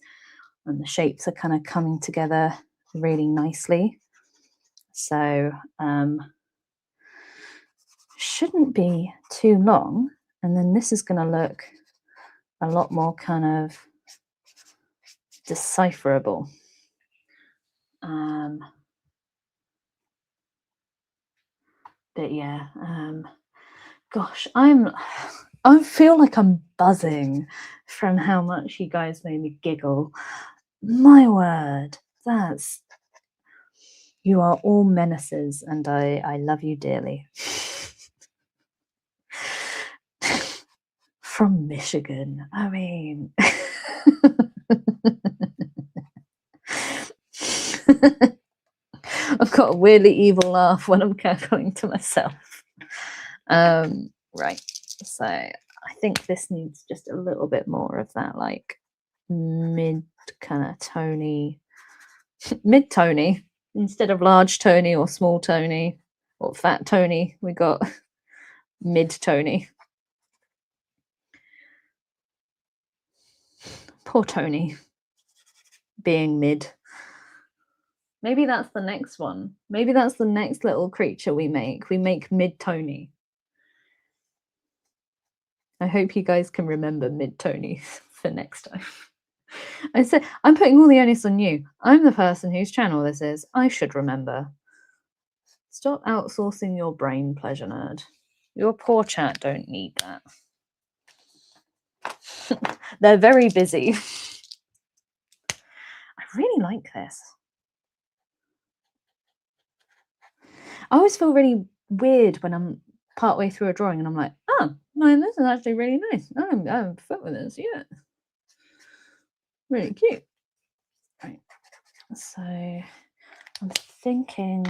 and the shapes are kind of coming together really nicely. So shouldn't be too long, and then this is going to look a lot more kind of decipherable. But yeah, gosh, I feel like I'm buzzing from how much you guys made me giggle. My word, You are all menaces, and I love you dearly. From Michigan. I mean... I've got a weirdly evil laugh when I'm cackling to myself. Right, so I think this needs just a little bit more of that, like, mid kind of tony, mid-tony, instead of large tony or small tony or fat tony, we got mid-tony. Poor Tony being mid. Maybe that's the next one. Maybe that's the next little creature we make. We make mid-tony. I hope you guys can remember mid-tony for next time. I said, I'm putting all the onus on you. I'm the person whose channel this is. I should remember. Stop outsourcing your brain, pleasure nerd. Your poor chat don't need that. They're very busy. I really like this. I always feel really weird when I'm partway through a drawing and I'm like, oh, man, this is actually really nice. I'm fun with this, yeah. Really cute. Right. So I'm thinking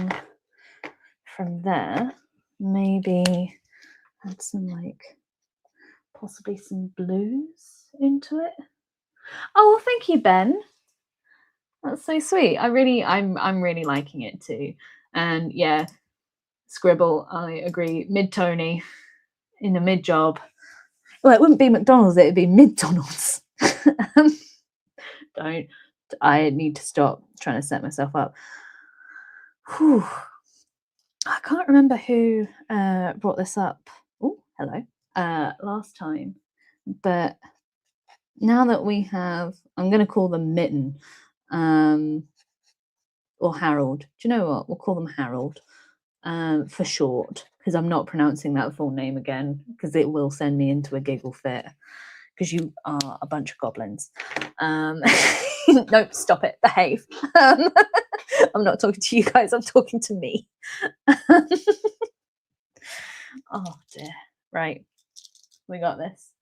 from there, maybe add some, like, possibly some blues into it. Oh, well, thank you, Ben. That's so sweet. I'm really liking it too. And yeah, scribble, I agree. Mid-tony in a mid-job. Well, it wouldn't be McDonald's, it would be mid-Donald's. I need to stop trying to set myself up. Whew. I can't remember who brought this up. Oh, hello. Last time. But now that we have, I'm going to call them Mitten or Harold. Do you know what? We'll call them Harold for short, because I'm not pronouncing that full name again, because it will send me into a giggle fit, because you are a bunch of goblins. Nope, stop it. Behave. I'm not talking to you guys. I'm talking to me. Oh, dear. Right. We got this.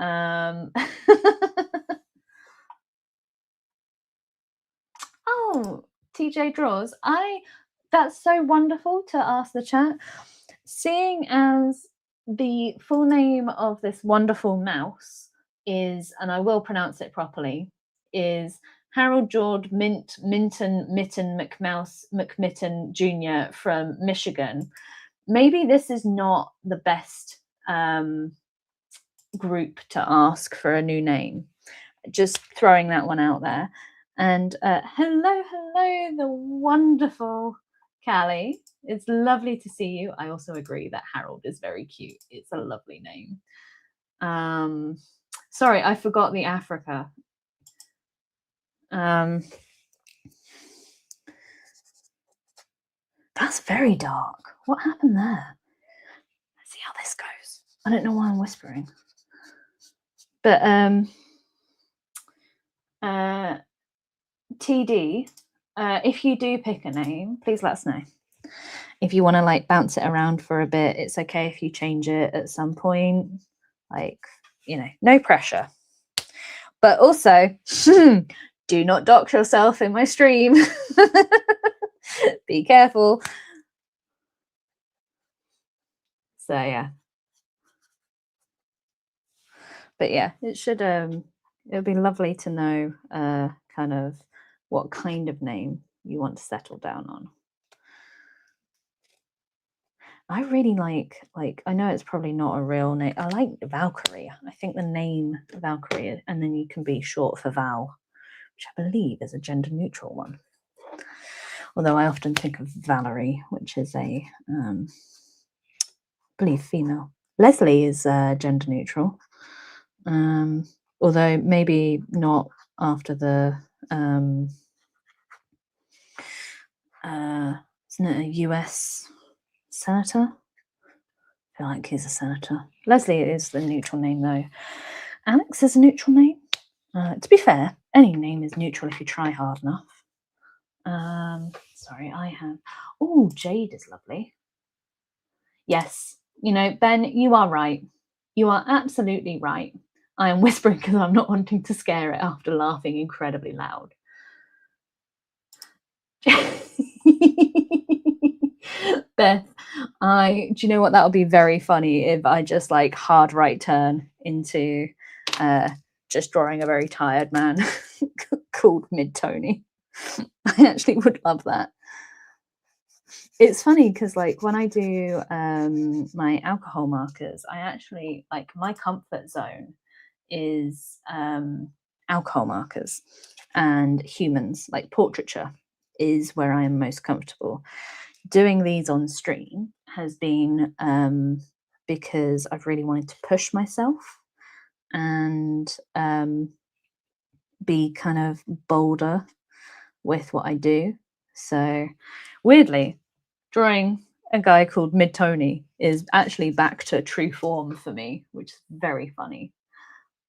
Oh, TJ Draws. That's so wonderful to ask the chat. Seeing as the full name of this wonderful mouse is, and I will pronounce it properly, is Harold George Mitten McMouse McMitten Jr. from Michigan. Maybe this is not the best group to ask for a new name. Just throwing that one out there. And hello, the wonderful Callie. It's lovely to see you. I also agree that Harold is very cute. It's a lovely name. Sorry, I forgot the Africa. That's very dark. What happened there? Let's see how this goes. I don't know why I'm whispering. But TD, if you do pick a name, please let us know. If you want to, like, bounce it around for a bit, it's okay if you change it at some point. Like, you know, no pressure. But also, do not dox yourself in my stream. Be careful. So yeah. But yeah, it should it'll be lovely to know kind of what kind of name you want to settle down on. I really like, I know it's probably not a real name. I like Valkyrie. I think the name Valkyrie, and then you can be short for Val, which I believe is a gender neutral one. Although I often think of Valerie, which is a, I believe, female. Leslie is gender neutral. Although maybe not after the, isn't it a US senator? I feel like he's a senator. Leslie is the neutral name, though. Alex is a neutral name. To be fair, any name is neutral if you try hard enough. Sorry, I have. Oh, jade is lovely. Yes, you know, Ben, you are right. You are absolutely right. I am whispering because I'm not wanting to scare it after laughing incredibly loud. Beth, do you know what? That would be very funny if I just like hard right turn into just drawing a very tired man called Mid-Tony. I actually would love that. It's funny because like when I do my alcohol markers, I actually like my comfort zone is alcohol markers, and humans, like portraiture is where I am most comfortable. Doing these on stream has been because I've really wanted to push myself and be kind of bolder with what I do. So weirdly, drawing a guy called Mid-Tony is actually back to true form for me, which is very funny.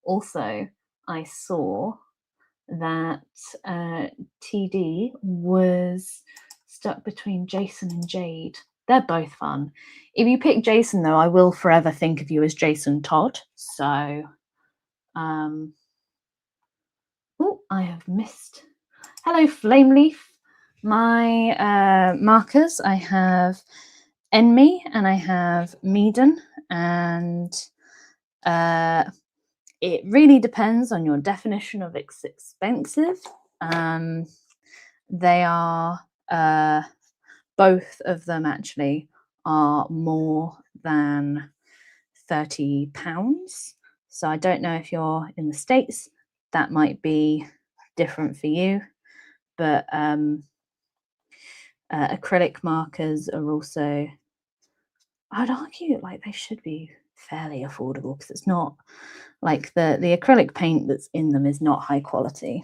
Also, I saw that TD was stuck between Jason and Jade. They're both fun. If you pick Jason, though, I will forever think of you as Jason Todd. So, oh, I have missed. Hello, Flameleaf. My markers, I have Enemy and I have MEEDEN, and it really depends on your definition of expensive. They are both of them actually are more than £30. So I don't know if you're in the States, that might be different for you, but acrylic markers are also, I'd argue like they should be fairly affordable because it's not like the acrylic paint that's in them is not high quality.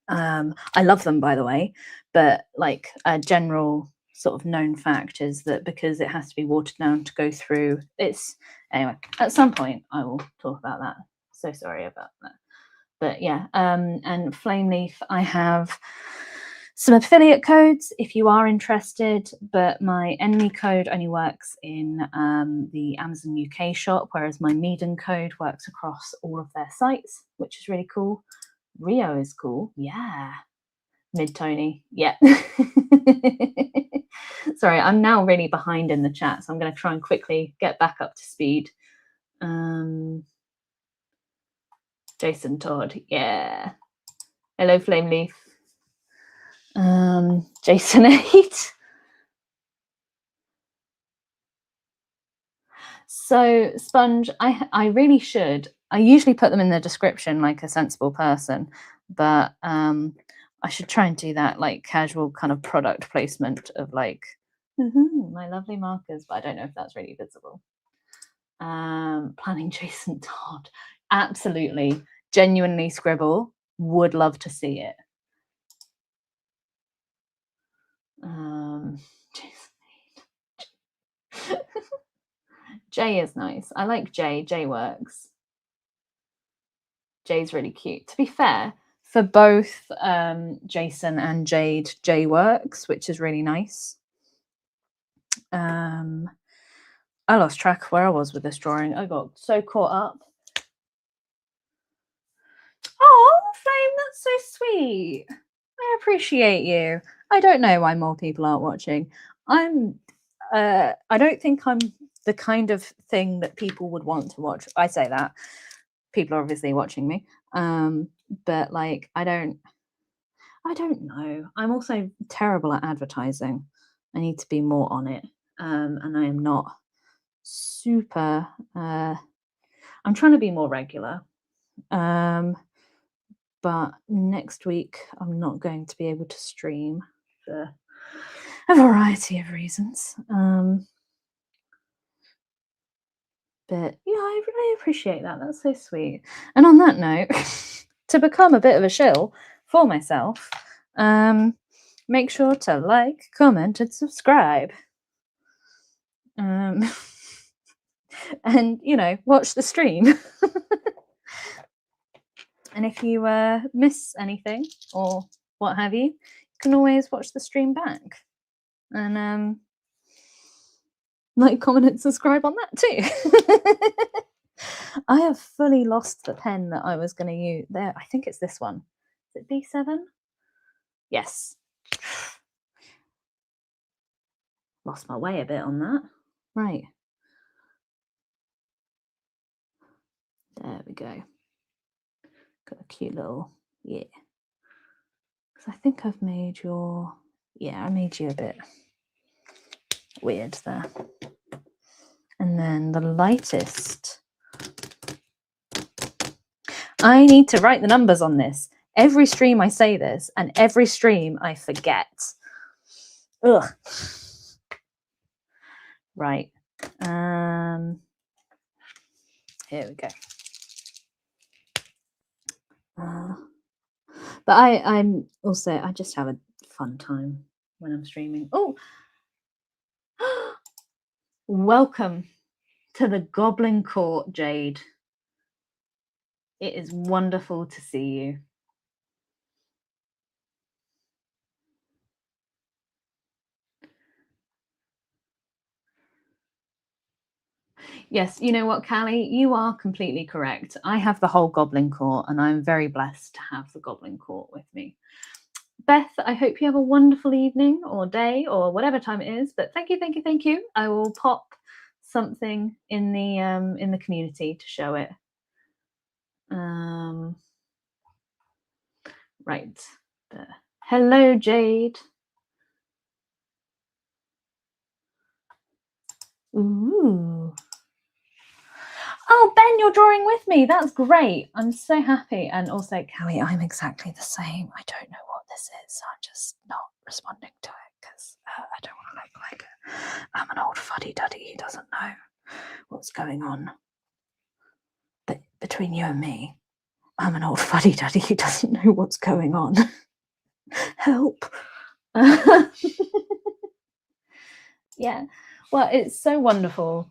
I love them, by the way, but like a general sort of known fact is that because it has to be watered down to go through, it's anyway. At some point, I will talk about that. So sorry about that, but yeah. And Flameleaf, I have some affiliate codes if you are interested, but my Enemy code only works in the Amazon UK shop, whereas my MEEDEN code works across all of their sites, which is really cool. Rio is cool. Yeah. Mid-Tony. Yeah. Sorry, I'm now really behind in the chat, so I'm going to try and quickly get back up to speed. Jason Todd. Yeah. Hello, Flameleaf. Jason 8. So Sponge, I really should. I usually put them in the description like a sensible person, but I should try and do that like casual kind of product placement of like my lovely markers, but I don't know if that's really visible. Planning Jason Todd. Absolutely. Genuinely scribble. Would love to see it. Jay is nice. I like Jay. Jay works. Jay's really cute. To be fair, for both Jason and Jade, Jay works, which is really nice. I lost track of where I was with this drawing. I got so caught up. Oh, Flame, that's so sweet. I appreciate you. I don't know why more people aren't watching. I don't think I'm the kind of thing that people would want to watch. I say that. People are obviously watching me. But like I don't know. I'm also terrible at advertising. I need to be more on it. And I am not super I'm trying to be more regular. But next week I'm not going to be able to stream for a variety of reasons. But yeah, I really appreciate that. That's so sweet. And on that note, to become a bit of a shill for myself, make sure to like, comment, and subscribe. And you know, watch the stream. And if you miss anything or what have you, can always watch the stream back and like, comment, and subscribe on that too. I have fully lost the pen that I was going to use there. I think it's this one. Is it B7? Yes. Lost my way a bit on that. Right. There we go. Got a cute little, yeah. Because I think I've made your, yeah, I made you a bit weird there. And then the lightest. I need to write the numbers on this. Every stream I say this, and every stream I forget. Ugh. Right. Here we go. But I'm also, I just have a fun time when I'm streaming. Oh, welcome to the Goblin Court, Jade. It is wonderful to see you. Yes, you know what, Callie? You are completely correct. I have the whole Goblin Court, and I'm very blessed to have the Goblin Court with me. Beth, I hope you have a wonderful evening or day or whatever time it is. But thank you, thank you, thank you. I will pop something in the community to show it. Right. Hello, Jade. Ooh. Oh, Ben, you're drawing with me. That's great. I'm so happy. And also, Callie, I'm exactly the same. I don't know what this is. So I'm just not responding to it because I don't want to look like I'm an old fuddy-duddy who doesn't know what's going on. But between you and me, I'm an old fuddy-duddy who doesn't know what's going on. Help. Yeah. Well, it's so wonderful,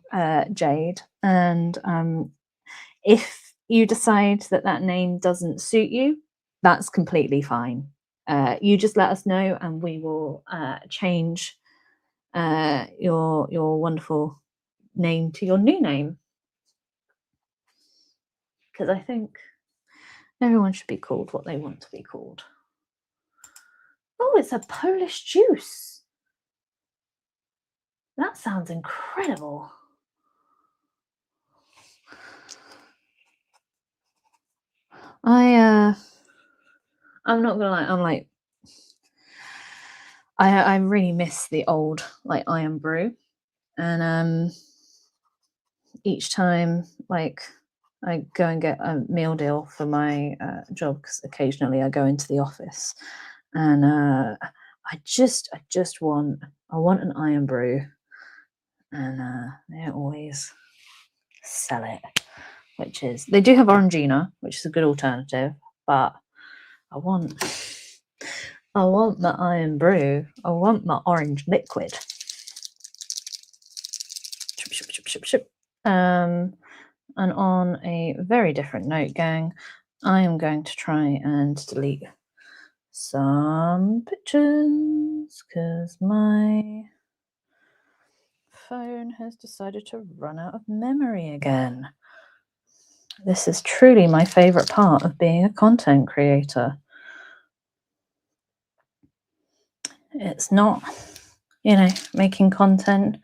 Jade. And if you decide that that name doesn't suit you, that's completely fine. You just let us know and we will change your wonderful name to your new name. Because I think everyone should be called what they want to be called. Oh, it's a Polish juice. That sounds incredible. I'm not gonna lie, I'm like, I really miss the old like iron brew, and each time like I go and get a meal deal for my job, because occasionally I go into the office, and I just want an iron brew, and they don't always sell it, which is, they do have Orangina, which is a good alternative, but I want the iron brew. I want my orange liquid. And on a very different note, gang, I am going to try and delete some pictures because my phone has decided to run out of memory again. This is truly my favorite part of being a content creator. It's not, you know, making content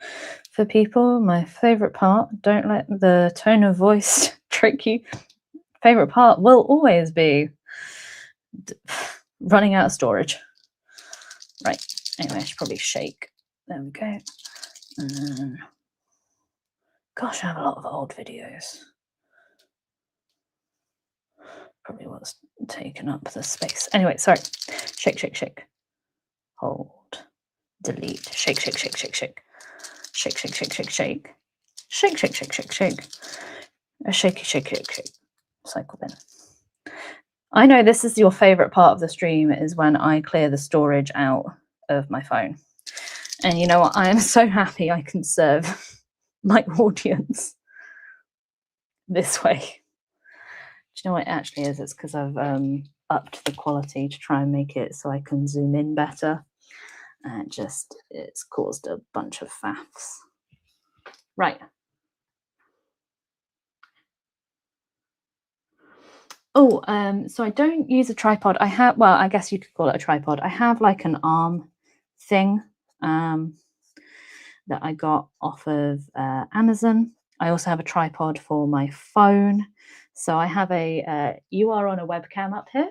for people. My favorite part, don't let the tone of voice trick you. Favorite part will always be running out of storage. Right. Anyway, I should probably shake. There we go. And then, gosh, I have a lot of old videos. Probably what's taken up the space. Anyway, sorry. Shake, shake, shake. Hold. Delete. Shake, shake, shake, shake, shake. Shake, shake, shake, shake, shake. Shake, shake, shake, shake, shake. A shaky, shake, shake, shake. Cycle bin. I know this is your favorite part of the stream, is when I clear the storage out of my phone. And you know what? I am so happy I can serve my audience this way. Do you know what it actually is? It's because I've upped the quality to try and make it so I can zoom in better. And it's caused a bunch of faffs. Right. Oh, so I don't use a tripod. I have, well, I guess you could call it a tripod. I have like an arm thing that I got off of Amazon. I also have a tripod for my phone. So I have you are on a webcam up here.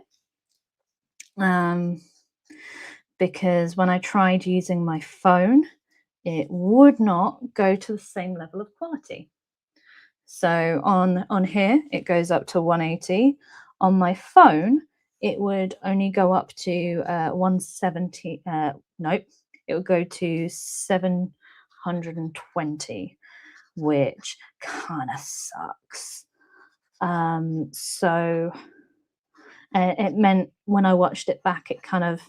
Because when I tried using my phone, it would not go to the same level of quality. So on here, it goes up to 180. On my phone, it would only go up to 170. Nope, it would go to 720, which kind of sucks. So it meant when I watched it back, it kind of,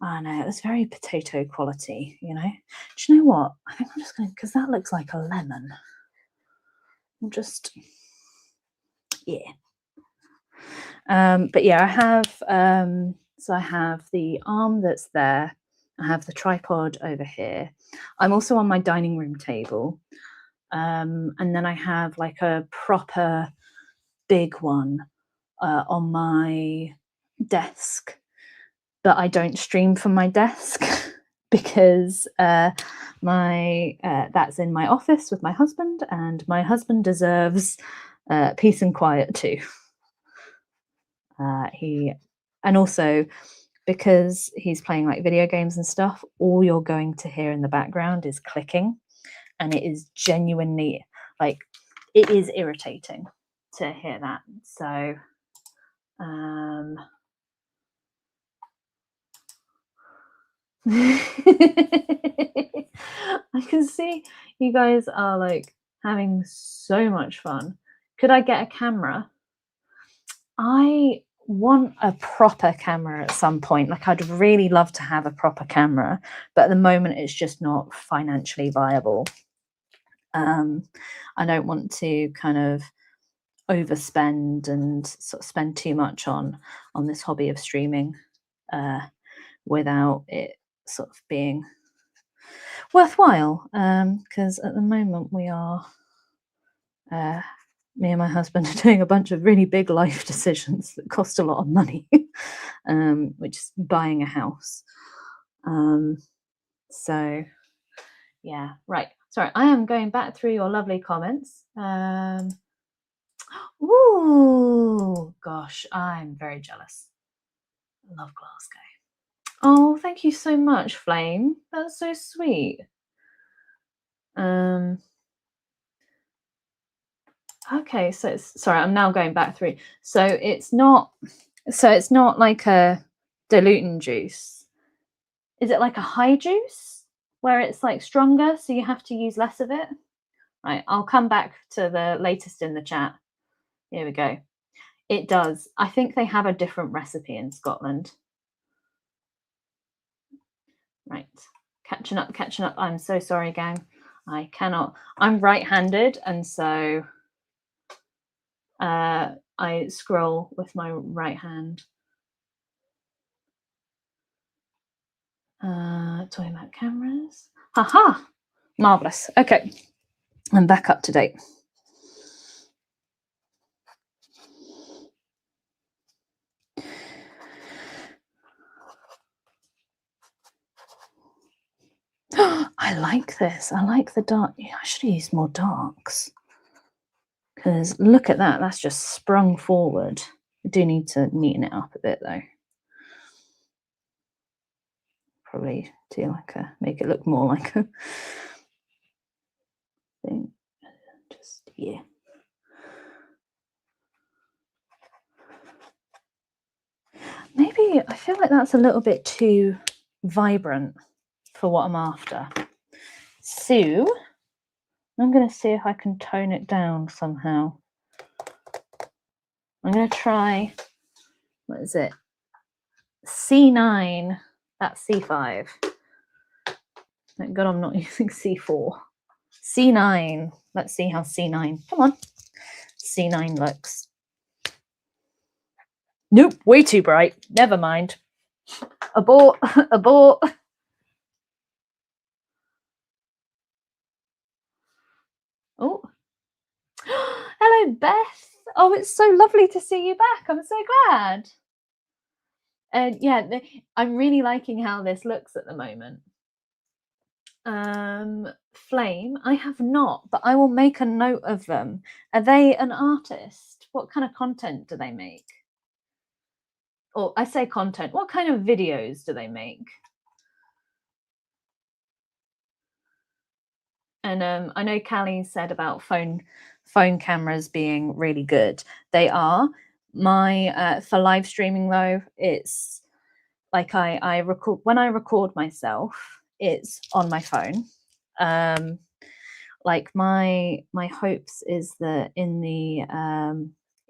I don't know, it was very potato quality, you know. Do you know what? I think I'm just going to, because that looks like a lemon. I'm just, yeah. But yeah, I have, so I have the arm that's there. I have the tripod over here. I'm also on my dining room table. And then I have like a proper big one on my desk, but I don't stream from my desk because that's in my office with my husband, and my husband deserves peace and quiet too. And also because he's playing like video games and stuff, all you're going to hear in the background is clicking, and it is genuinely like, it is irritating to hear that. So I can see you guys are like having so much fun. Could I get a camera? I want a proper camera at some point. Like, I'd really love to have a proper camera, but at the moment it's just not financially viable. I don't want to kind of overspend and sort of spend too much on this hobby of streaming without it sort of being worthwhile, because at the moment we are me and my husband are doing a bunch of really big life decisions that cost a lot of money, which is buying a house. So yeah, right. Sorry, I am going back through your lovely comments. Ooh, gosh, I'm very jealous. I love Glasgow. Oh, thank you so much, Flame. That's so sweet. Okay, so sorry, I'm now going back through. So it's not like a diluting juice. Is it like a high juice where it's like stronger, so you have to use less of it? Right, I'll come back to the latest in the chat. Here we go. It does. I think they have a different recipe in Scotland. Right, catching up. I'm so sorry, gang. I cannot. I'm right-handed, and so I scroll with my right hand. Talking about cameras. Haha! Marvelous. Okay, I'm back up to date. I like this. I like the dark. Yeah, I should have used more darks. Because look at that. That's just sprung forward. I do need to neaten it up a bit though. Probably do like make it look more like a thing. Just, yeah. Maybe I feel like that's a little bit too vibrant for what I'm after. So I'm going to see if I can tone it down somehow. I'm going to try, what is it? C9, that's C5. Thank God I'm not using C4. C9, let's see how C9, come on. C9 looks. Nope, way too bright. Never mind. Abort, abort. Oh, hello, Beth. Oh, it's so lovely to see you back. I'm so glad. And yeah, I'm really liking how this looks at the moment. Flame, I have not, but I will make a note of them. Are they an artist? What kind of content do they make? Or I say content, what kind of videos do they make? And I know Callie said about phone cameras being really good. They are. My for live streaming though, it's like I record when I record myself, it's on my phone. Like my hopes is that in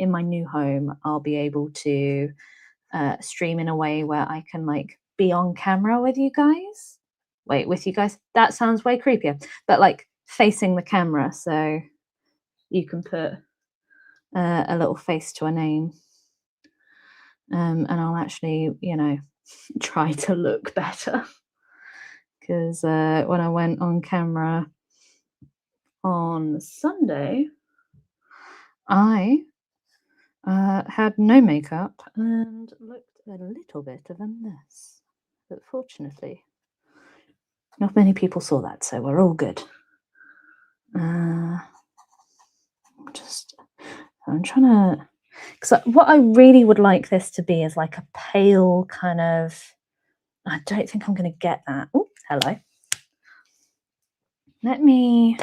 my new home, I'll be able to stream in a way where I can like be on camera with you guys. Wait, with you guys? That sounds way creepier. But like facing the camera, so you can put a little face to a name. And I'll actually, you know, try to look better. Because when I went on camera on Sunday, I had no makeup and looked a little bit of a mess. But fortunately, not many people saw that, so we're all good. I'm trying to, because what I really would like this to be is like a pale kind of, I don't think I'm going to get that. Oh, hello. Let me,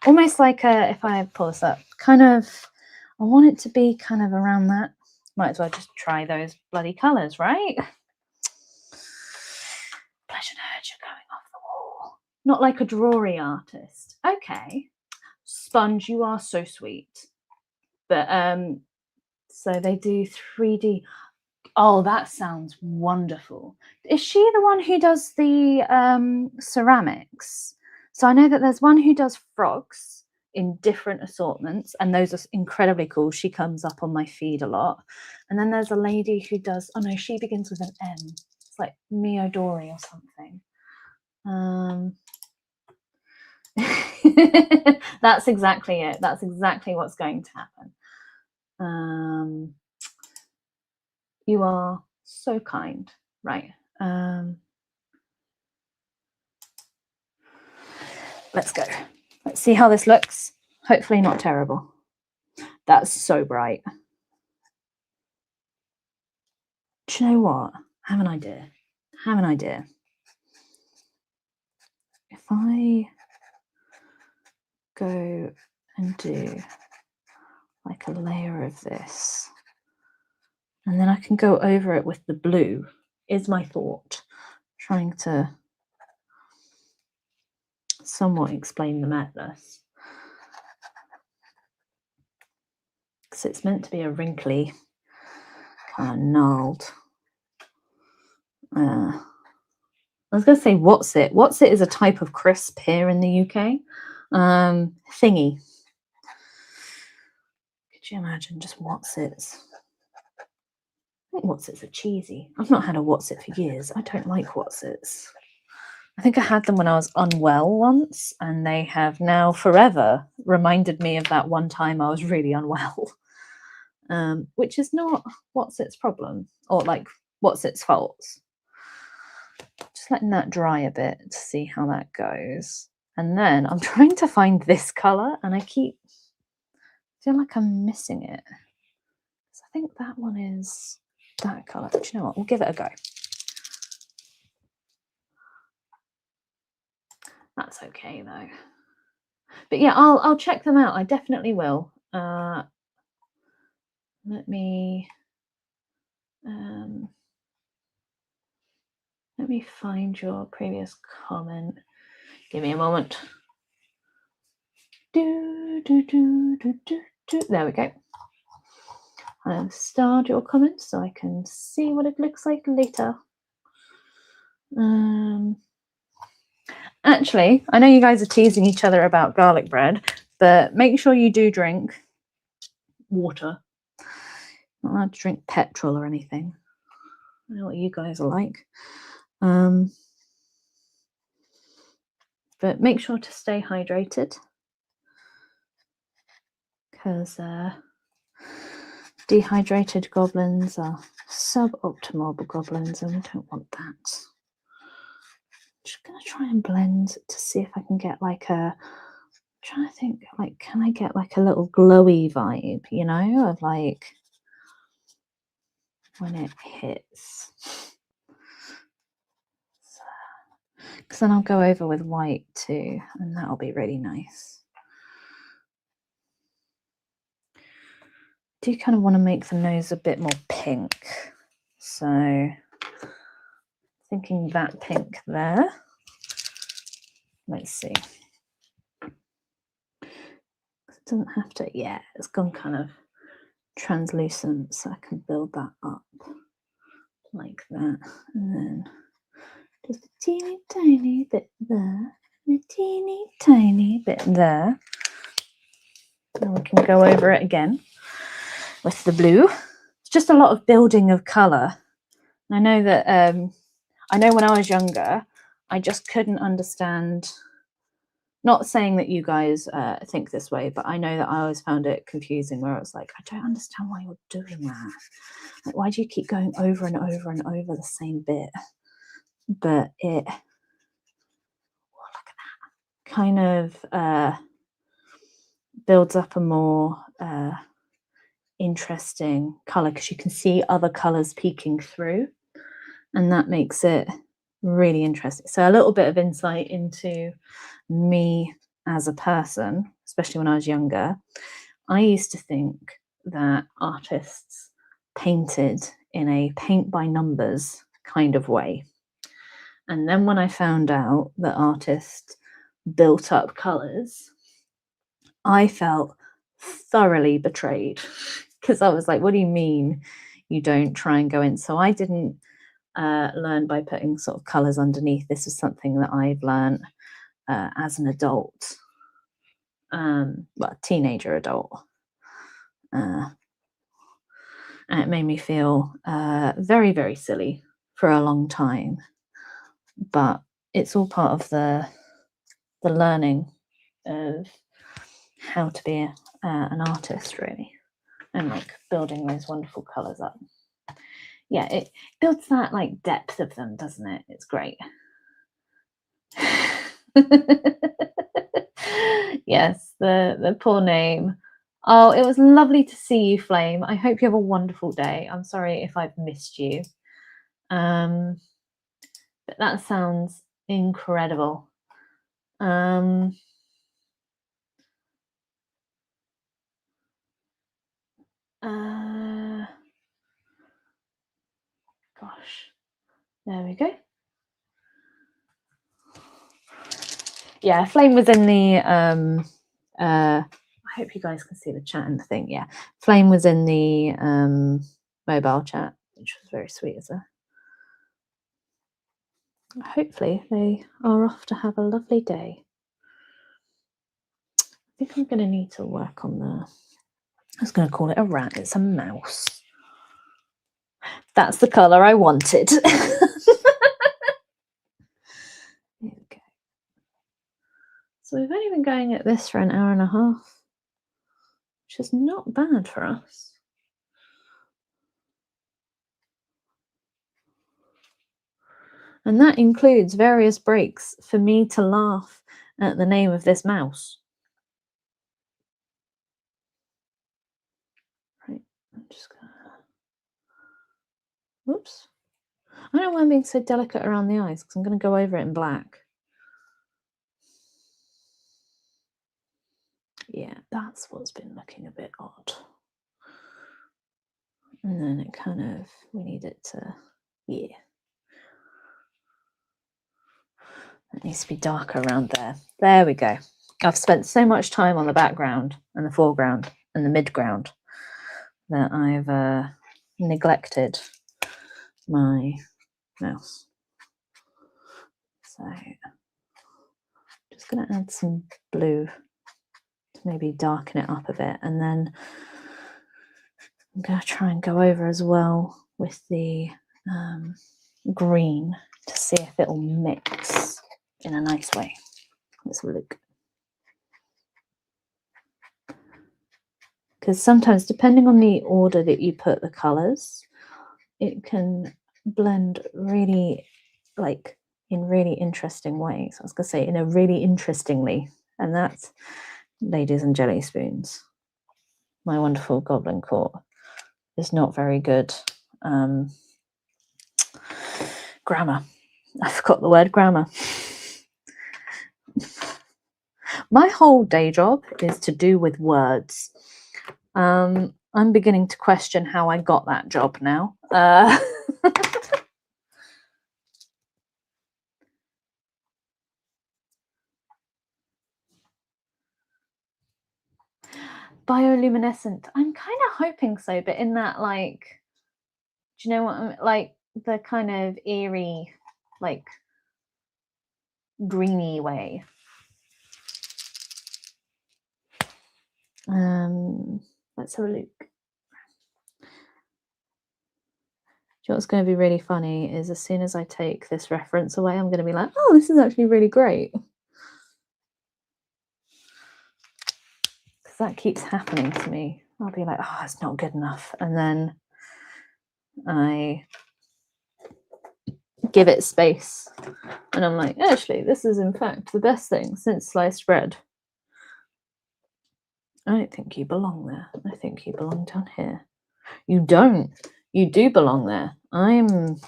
almost like if I pull this up, kind of, I want it to be kind of around that. Might as well just try those bloody colours, right? Pleasure nurture going off the wall. Not like a drawery artist. Okay. Sponge, you are so sweet. But so they do 3D. Oh, that sounds wonderful. Is she the one who does the ceramics? So I know that there's one who does frogs in different assortments, and those are incredibly cool. She comes up on my feed a lot. And then there's a lady who does, oh no, she begins with an M. It's like Miodori or something. That's exactly it. That's exactly what's going to happen. You are so kind. Right. Let's go. Let's see how this looks. Hopefully not terrible. That's so bright. Do you know what? I have an idea. If I go and do like a layer of this, and then I can go over it with the blue, is my thought. Trying to somewhat explain the madness. Because it's meant to be a wrinkly, kind of gnarled. I was going to say What's-It. What's-It is a type of crisp here in the UK. Thingy. Could you imagine just What's-Its? I think What's-Its are cheesy. I've not had a What's-It for years. I don't like What's-Its. I think I had them when I was unwell once, and they have now forever reminded me of that one time I was really unwell. Which is not What's-Its problem, or like What's-Its faults. Just letting that dry a bit to see how that goes. And then I'm trying to find this colour, and I feel like I'm missing it. So I think that one is that colour. Do you know what? We'll give it a go. That's okay though. But yeah, I'll check them out. I definitely will. Let me find your previous comment. Give me a moment. There we go. I'll start your comment so I can see what it looks like later. Actually, I know you guys are teasing each other about garlic bread, but make sure you do drink water. Not allowed to drink petrol or anything. I know what you guys are like. But make sure to stay hydrated, because dehydrated goblins are suboptimal goblins, and we don't want that. Just gonna try and blend to see if I can get like a, I'm trying to think, like, can I get like a little glowy vibe, you know, of like when it hits. Because then I'll go over with white too, and that'll be really nice. Do kind of want to make the nose a bit more pink, so thinking that pink there. Let's see. It doesn't have to, yeah, it's gone kind of translucent, so I can build that up like that, and then just a teeny tiny bit there, and a teeny tiny bit there. Then we can go over it again with the blue. It's just a lot of building of colour. I know that I know when I was younger, I just couldn't understand. Not saying that you guys think this way, but I know that I always found it confusing, where I was like, I don't understand why you're doing that. Like, why do you keep going over and over and over the same bit? But it, oh, look at that, kind of builds up a more interesting colour, because you can see other colours peeking through, and that makes it really interesting. So a little bit of insight into me as a person, especially when I was younger. I used to think that artists painted in a paint by numbers kind of way. And then when I found out that artists built up colours, I felt thoroughly betrayed, because I was like, what do you mean you don't try and go in? So I didn't learn by putting sort of colours underneath. This is something that I've learned as an adult, well, teenager adult. And it made me feel very, very silly for a long time. But it's all part of the learning of how to be an artist, really, and like building those wonderful colours up. Yeah, it builds that like depth of them, doesn't it? It's great. Yes, the poor name. Oh, it was lovely to see you, Flame. I hope you have a wonderful day. I'm sorry if I've missed you. But that sounds incredible. Gosh, there we go. Yeah, Flame was in the I hope you guys can see the chat and the thing. Yeah, Flame was in the mobile chat, which was very sweet as her. Hopefully they are off to have a lovely day. I think I'm going to need to work on the, I was going to call it a rat, it's a mouse. That's the colour I wanted. There we go. So we've only been going at this for an hour and a half, which is not bad for us. And that includes various breaks for me to laugh at the name of this mouse. Right, I'm just gonna, whoops. I don't know why I'm being so delicate around the eyes, because I'm going to go over it in black. Yeah, that's what's been looking a bit odd. And then it kind of, we need it to, yeah. It needs to be darker around there. There we go. I've spent so much time on the background and the foreground and the midground that I've neglected my mouse. So just going to add some blue to maybe darken it up a bit, and then I'm going to try and go over as well with the green to see if it'll mix in a nice way. Let's have a look. Because sometimes, depending on the order that you put the colours, it can blend really, like, in really interesting ways. I was going to say in a really interestingly, and that's ladies and jelly spoons. My wonderful goblin court is not very good grammar. I forgot the word grammar. My whole day job is to do with words. I'm beginning to question how I got that job now. Bioluminescent. I'm kind of hoping so, but in that, like, do you know what I'm like, the kind of eerie, like, greeny way. Let's have a look. Do you know what's going to be really funny is as soon as I take this reference away, I'm going to be like, oh, this is actually really great. Because that keeps happening to me. I'll be like, oh, it's not good enough. And then I give it space. And I'm like, actually, this is in fact the best thing since sliced bread. I don't think you belong there. I think you belong down here. You don't. You do belong there. I'm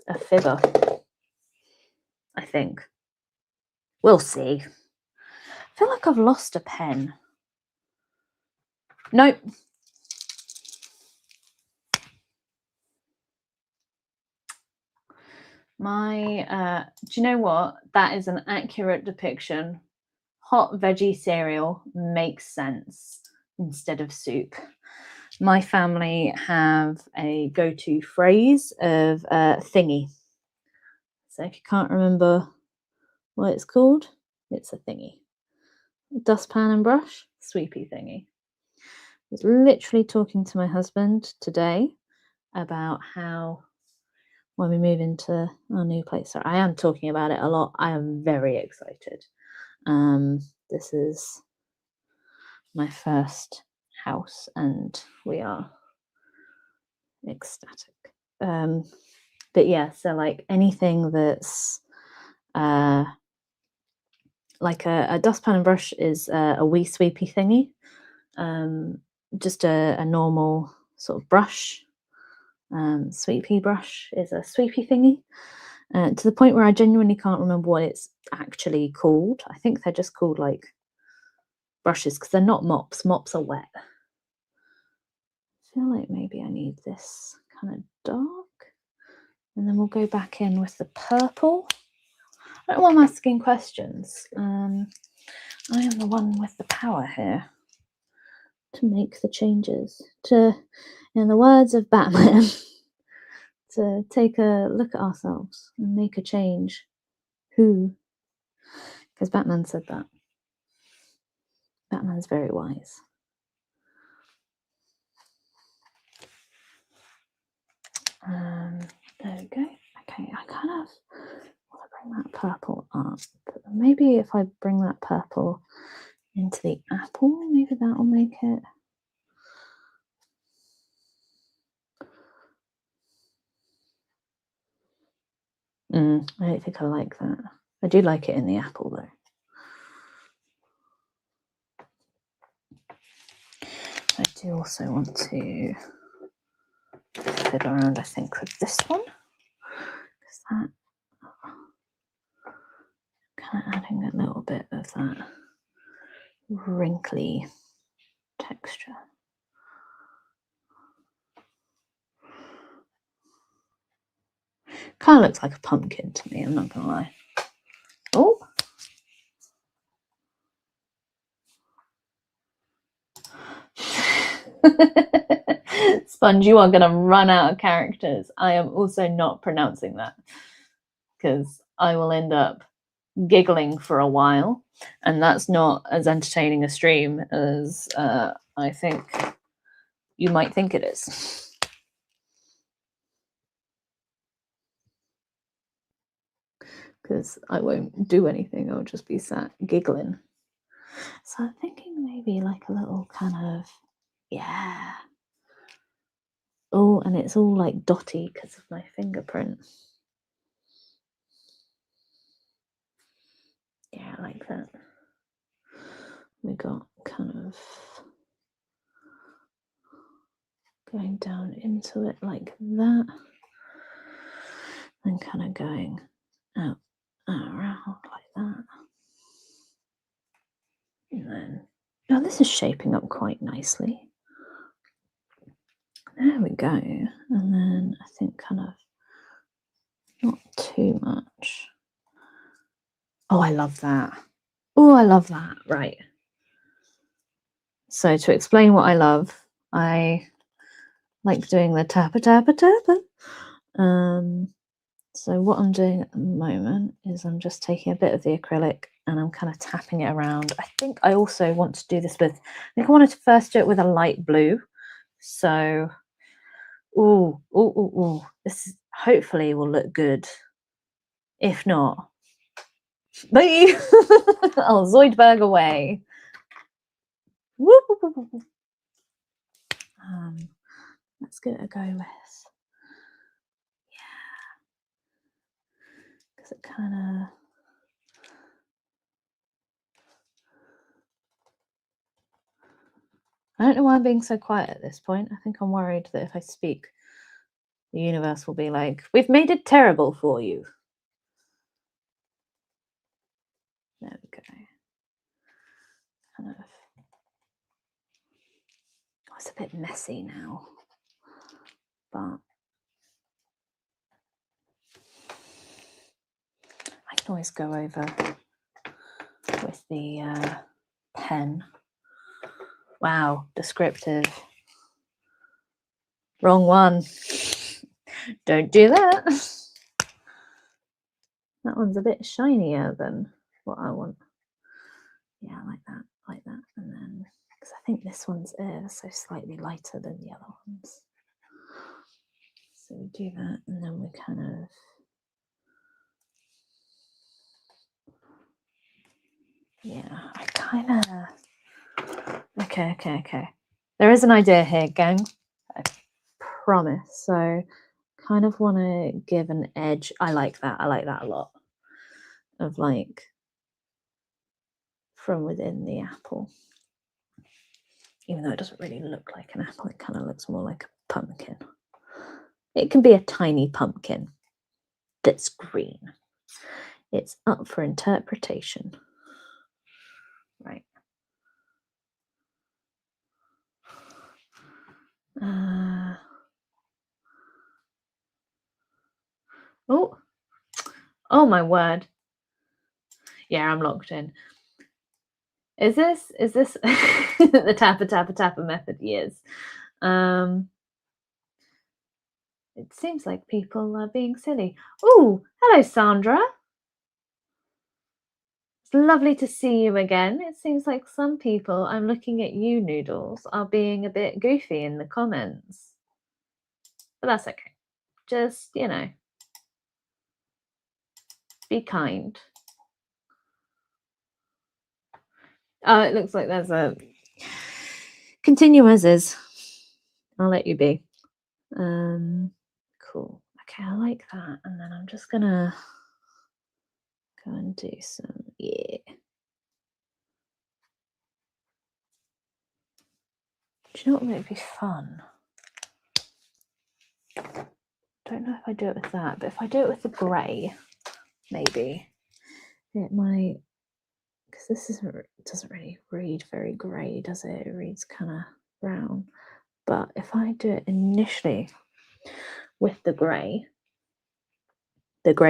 a fibber, I think. We'll see. I feel like I've lost a pen. Nope. My, do you know what? That is an accurate depiction. Hot veggie cereal makes sense instead of soup. My family have a go-to phrase of thingy. So if you can't remember what it's called, it's a thingy. Dustpan and brush, sweepy thingy. I was literally talking to my husband today about how when we move into our new place, so I am talking about it a lot. I am very excited. This is my first house and we are ecstatic. But yeah, so like anything that's like a dustpan and brush is a wee sweepy thingy. Just a normal sort of brush. Sweepy brush is a sweepy thingy. To the point where I genuinely can't remember what it's actually called. I think they're just called like brushes because they're not mops. Mops are wet. I feel like maybe I need this kind of dark. And then we'll go back in with the purple. I don't know why I'm asking questions. I am the one with the power here to make the changes. To, in the words of Batman, to take a look at ourselves and make a change. Who? Because Batman said that. Batman's very wise. There we go. Okay, I kind of want to bring that purple up. Maybe if I bring that purple into the apple, maybe that will make it. I don't think I like that. I do like it in the apple though. I do also want to fiddle around, I think, with this one. Is that kind of adding a little bit of that wrinkly texture. Kind of looks like a pumpkin to me, I'm not gonna lie. Oh, Sponge, you are gonna run out of characters. I am also not pronouncing that because I will end up giggling for a while, and that's not as entertaining a stream as I think you might think it is. Because I won't do anything, I'll just be sat giggling. So I'm thinking maybe like a little kind of, yeah. Oh, and it's all like dotty because of my fingerprint. Yeah, like that. We got kind of going down into it like that, and kind of going out around like that. And then, oh, this is shaping up quite nicely. There we go. And then I think kind of not too much. Oh, I love that. Oh, I love that. Right. So to explain what I love, I like doing the tappa, tappa, tappa. So what I'm doing at the moment is I'm just taking a bit of the acrylic and I'm kind of tapping it around. I think I also want to do this with, I think I wanted to first do it with a light blue. So, this is, hopefully will look good. If not, I'll Zoidberg away. Let's give it a go with. Yeah. Because it kind of, I don't know why I'm being so quiet at this point. I think I'm worried that if I speak, the universe will be like, we've made it terrible for you. There we go. Kind of. Oh, it's a bit messy now, but I can always go over with the pen. Wow, descriptive. Wrong one. Don't do that. That one's a bit shinier than what I want. Yeah, like that. And then, because I think this one's so slightly lighter than the other ones. So we do that, and then we kind of, yeah, I kind of, okay. There is an idea here, gang. I promise. So kind of want to give an edge. I like that a lot. Of like from within the apple. Even though it doesn't really look like an apple, it kind of looks more like a pumpkin. It can be a tiny pumpkin that's green. It's up for interpretation. Right. Oh my word. Yeah, I'm locked in. Is this the tappa method? Yes. It seems like people are being silly. Oh, hello, Sandra. It's lovely to see you again. It seems like some people, I'm looking at you, Noodles, are being a bit goofy in the comments. But that's okay. Just, you know, be kind. Oh, it looks like there's a continue as is. I'll let you be. Cool. Okay, I like that. And then I'm just gonna go and do some, yeah. Do you know what might be fun? Don't know if I do it with that, but if I do it with the grey, maybe it might, because this doesn't really read very grey, does it? It reads kind of brown. But if I do it initially with the grey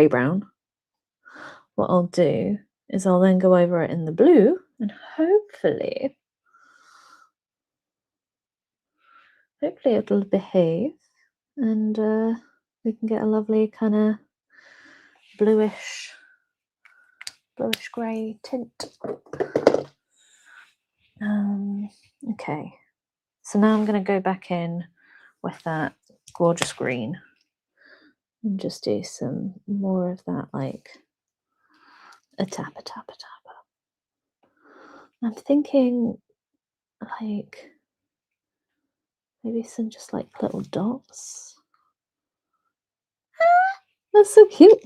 brown, what I'll do is I'll then go over it in the blue, and hopefully it'll behave, and we can get a lovely kind of bluish grey tint. Okay, So now I'm going to go back in with that gorgeous green and just do some more of that, like a tap, a tap, a tap. I'm thinking like maybe some just like little dots. That's so cute.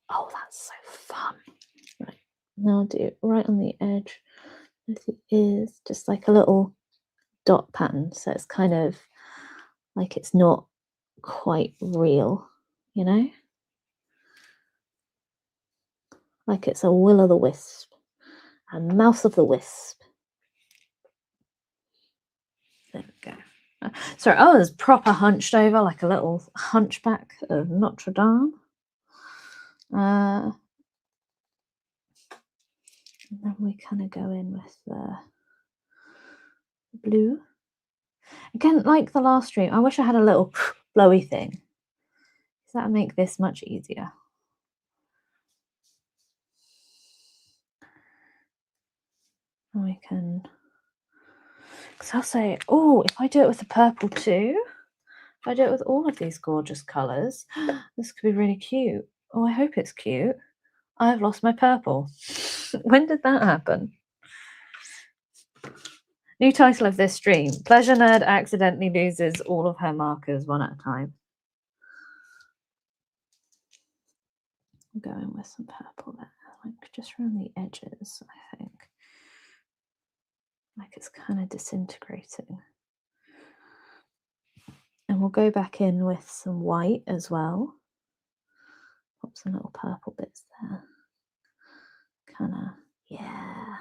Oh, that's so fun. Right, now I'll do it right on the edge of the ears, just like a little dot pattern. So it's kind of like it's not quite real, you know? Like it's a will-o'-the-wisp, a mouth of the wisp. There we go. Sorry, I was proper hunched over like a little hunchback of Notre Dame. And then we kind of go in with the blue. Again, like the last stream, I wish I had a little blowy thing. Does that make this much easier? And we can, because I'll say, oh, if I do it with the purple too, if I do it with all of these gorgeous colours, this could be really cute. Oh, I hope it's cute. I've lost my purple. When did that happen? New title of this stream: Pleasure Nerd accidentally loses all of her markers one at a time. I'm going with some purple there, like just around the edges, I think. Like it's kind of disintegrating. And we'll go back in with some white as well. Pop some little purple bits there. Kind of, yeah.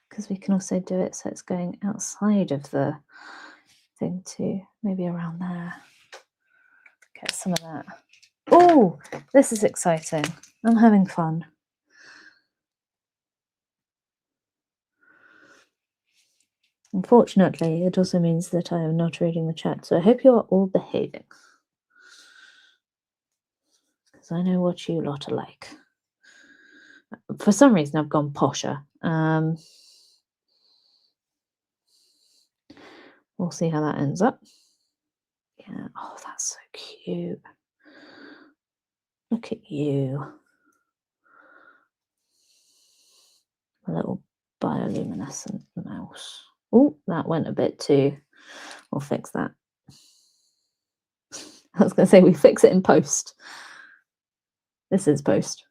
Because we can also do it so it's going outside of the thing too, maybe around there. Get some of that. Oh, this is exciting. I'm having fun. Unfortunately, it also means that I am not reading the chat, so I hope you are all behaving. Because I know what you lot are like. For some reason, I've gone posher. We'll see how that ends up. Yeah, oh, that's so cute. Look at you. A little bioluminescent mouse. Oh, that went a bit too. We'll fix that. I was going to say we fix it in post. This is post.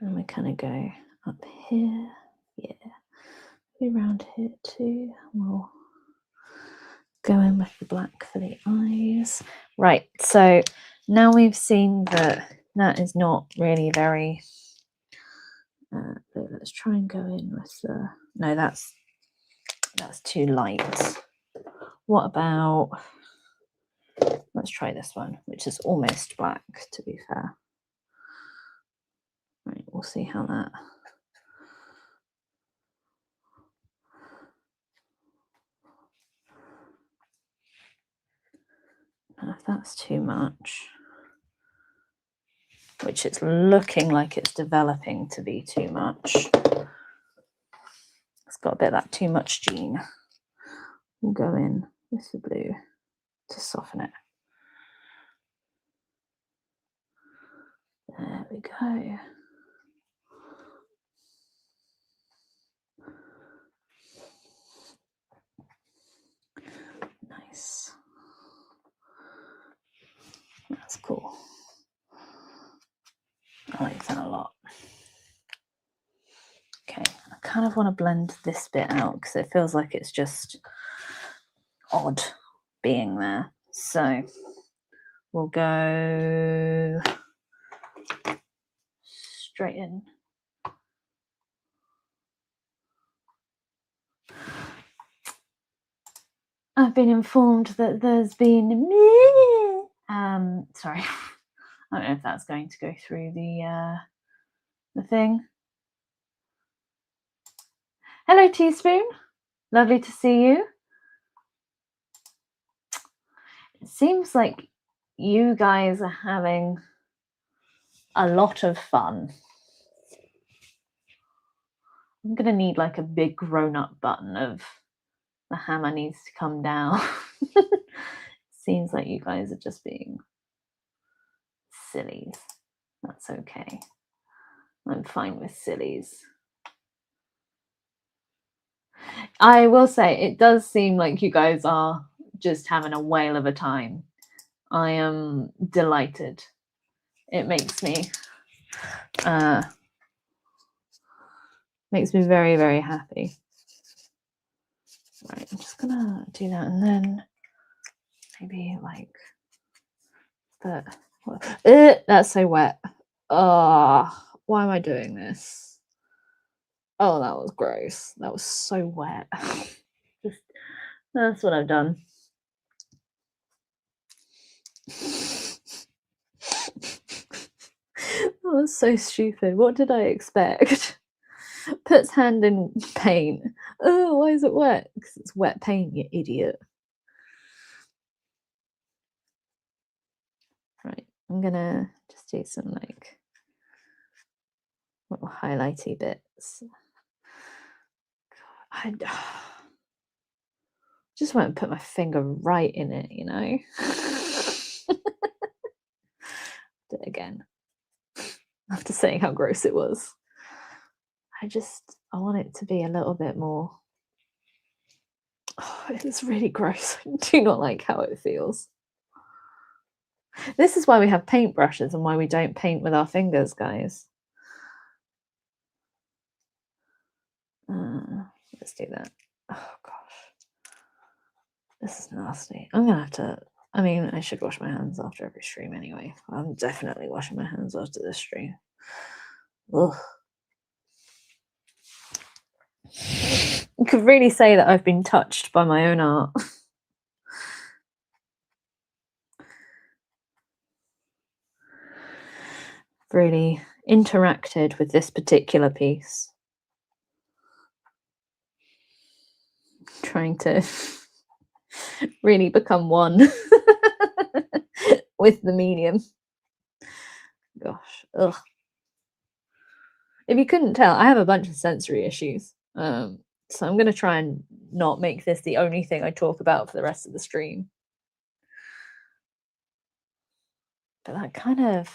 And we kind of go up here. Yeah. Around here too. We'll go in with the black for the eyes. Right, so now we've seen that is not really very let's try and go in with the, no, that's too light. What about, let's try this one, which is almost black, to be fair. Right, we'll see how that. If that's too much, which it's looking like it's developing to be too much. It's got a bit of that too much gene. We'll go in with the blue to soften it. There we go. Nice. That's cool. I like that a lot. Okay, I kind of want to blend this bit out because it feels like it's just odd being there. So we'll go straight in. I've been informed that there's been sorry, I don't know if that's going to go through the thing. Hello, Teaspoon. Lovely to see you. It seems like you guys are having a lot of fun. I'm gonna need like a big grown-up button of the hammer needs to come down. Seems like you guys are just being sillies. That's okay. I'm fine with sillies. I will say it does seem like you guys are just having a whale of a time. I am delighted. It makes me very, very happy. Right, I'm just gonna do that, and then maybe like that's so wet. Oh, why am I doing this? Oh, that was gross. That was so wet. Just, that's what I've done. That was so stupid. What did I expect? Puts hand in paint. Oh, why is it wet? Because it's wet paint, you idiot. Right, I'm gonna just do some like little highlighty bits. I just want to put my finger right in it, you know? Do it again. After saying how gross it was. I want it to be a little bit more. Oh, it is really gross. I do not like how it feels. This is why we have paintbrushes and why we don't paint with our fingers, guys. Let's do that. Oh gosh, this is nasty. I'm gonna have to. I mean, I should wash my hands after every stream anyway. I'm definitely washing my hands after this stream. Ugh. You could really say that I've been touched by my own art. Really interacted with this particular piece. Trying to really become one with the medium. Gosh, ugh. If you couldn't tell, I have a bunch of sensory issues. So I'm going to try and not make this the only thing I talk about for the rest of the stream. But that kind of,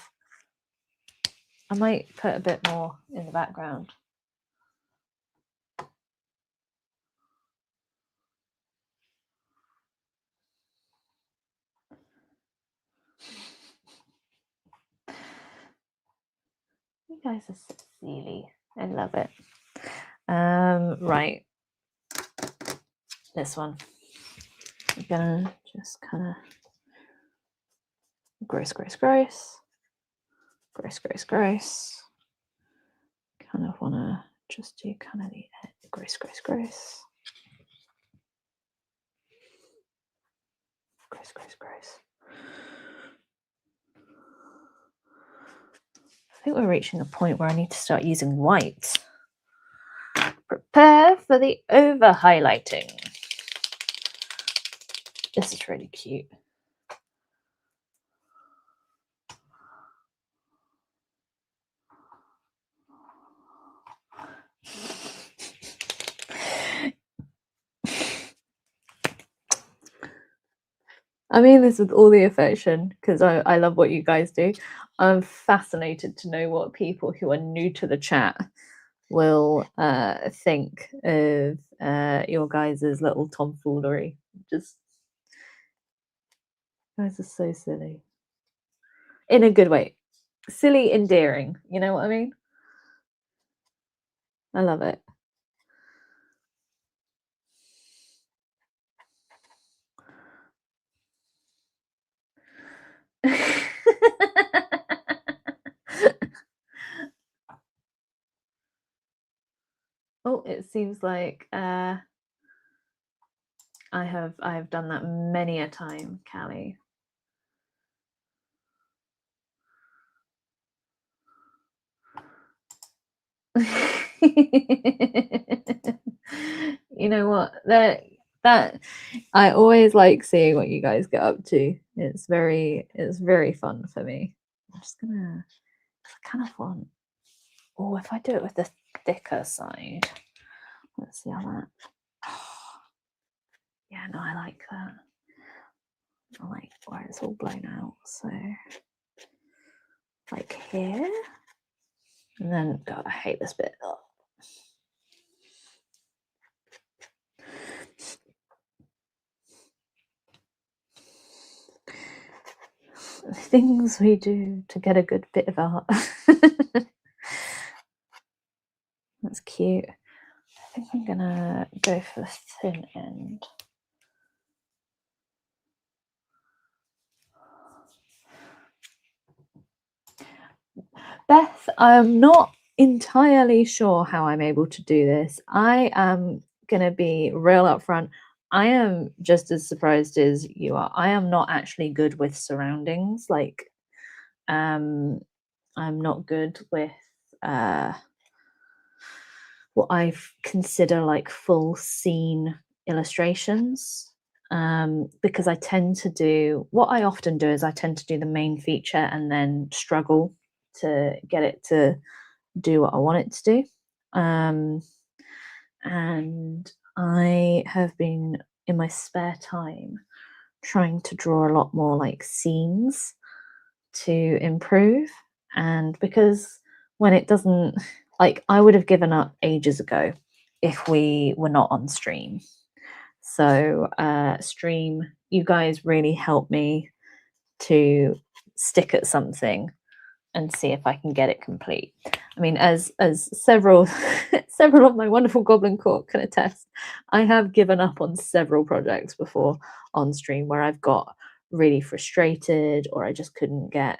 I might put a bit more in the background. You guys are so silly. I love it. Right. This one. I'm gonna just kind of gross. Kind of want to just do kind of the gross. Gross. I think we're reaching a point where I need to start using white. Prepare for the over highlighting. This is really cute. I mean this with all the affection because I love what you guys do. I'm fascinated to know what people who are new to the chat will think of your guys' little tomfoolery. Just, you guys are so silly. In a good way. Silly, endearing. You know what I mean? I love it. Oh, it seems like I have done that many a time, Callie. You know what? That I always like seeing what you guys get up to. It's very fun for me. I'm just gonna, I kind of want, oh, if I do it with the thicker side, let's see how that, yeah, no, I like that. I like where it's all blown out, so like here, and then, God, I hate this bit. Oh. Things we do to get a good bit of art. That's cute. I think I'm gonna go for the thin end. Beth, I'm not entirely sure how I'm able to do this. I am gonna be real upfront. I am just as surprised as you are. I am not actually good with surroundings. Like, I'm not good with what I consider like full scene illustrations, because I tend to do, what I often do is I tend to do the main feature and then struggle to get it to do what I want it to do. And I have been, in my spare time, trying to draw a lot more like scenes to improve. And because when it doesn't, like, I would have given up ages ago if we were not on stream. So stream, you guys really helped me to stick at something and see if I can get it complete. I mean, as several several of my wonderful Goblin Court can attest, I have given up on several projects before on stream where I've got really frustrated or I just couldn't get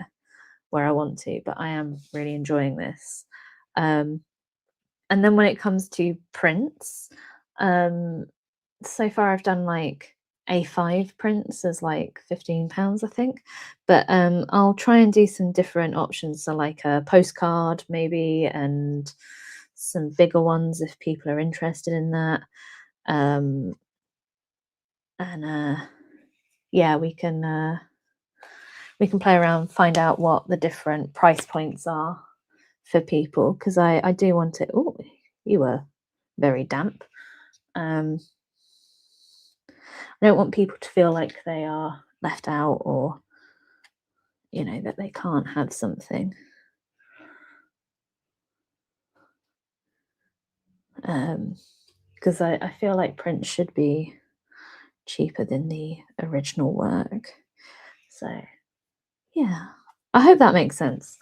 where I want to, but I am really enjoying this. And then when it comes to prints, so far I've done like A5 prints as like £15, I think, but I'll try and do some different options, so like a postcard maybe, and some bigger ones if people are interested in that. And yeah, we can play around, find out what the different price points are for people, because I do want it. Oh, you were very damp. I don't want people to feel like they are left out, or you know, that they can't have something. Because I feel like print should be cheaper than the original work. So yeah, I hope that makes sense.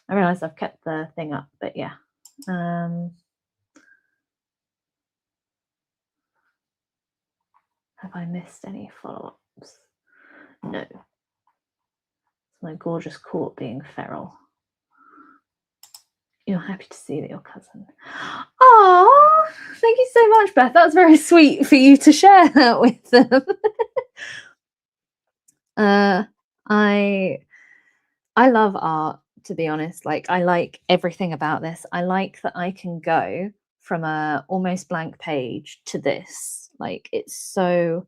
I realize I've kept the thing up, but yeah. Have I missed any follow-ups? No. It's my gorgeous court being feral. You're happy to see that your cousin. Oh, thank you so much, Beth. That's very sweet for you to share that with them. I love art, to be honest. Like, I like everything about this. I like that I can go from a almost blank page to this. Like, it's so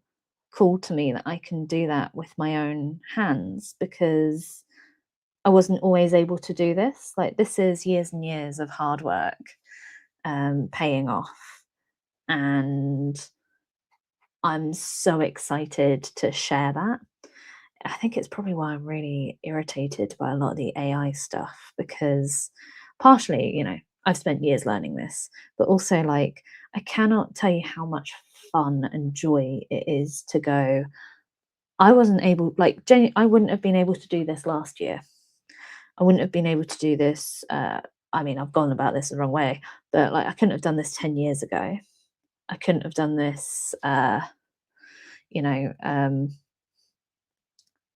cool to me that I can do that with my own hands, because I wasn't always able to do this. Like, this is years and years of hard work paying off, and I'm so excited to share that. I think it's probably why I'm really irritated by a lot of the AI stuff, because partially, you know, I've spent years learning this, but also, like, I cannot tell you how much fun and joy it is to go, I wasn't able, like, I wouldn't have been able to do this last year. I wouldn't have been able to do this. I mean, I've gone about this the wrong way, but like, I couldn't have done this 10 years ago. I couldn't have done this, you know,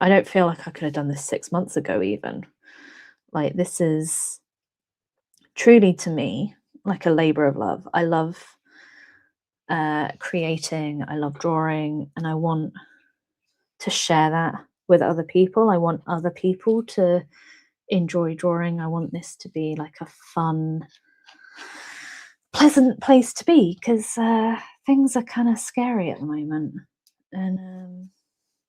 I don't feel like I could have done this 6 months ago even. Like, this is truly, to me, like a labor of love. I love creating, I love drawing, and I want to share that with other people. I want other people to enjoy drawing. I want this to be like a fun, pleasant place to be, because things are kind of scary at the moment, and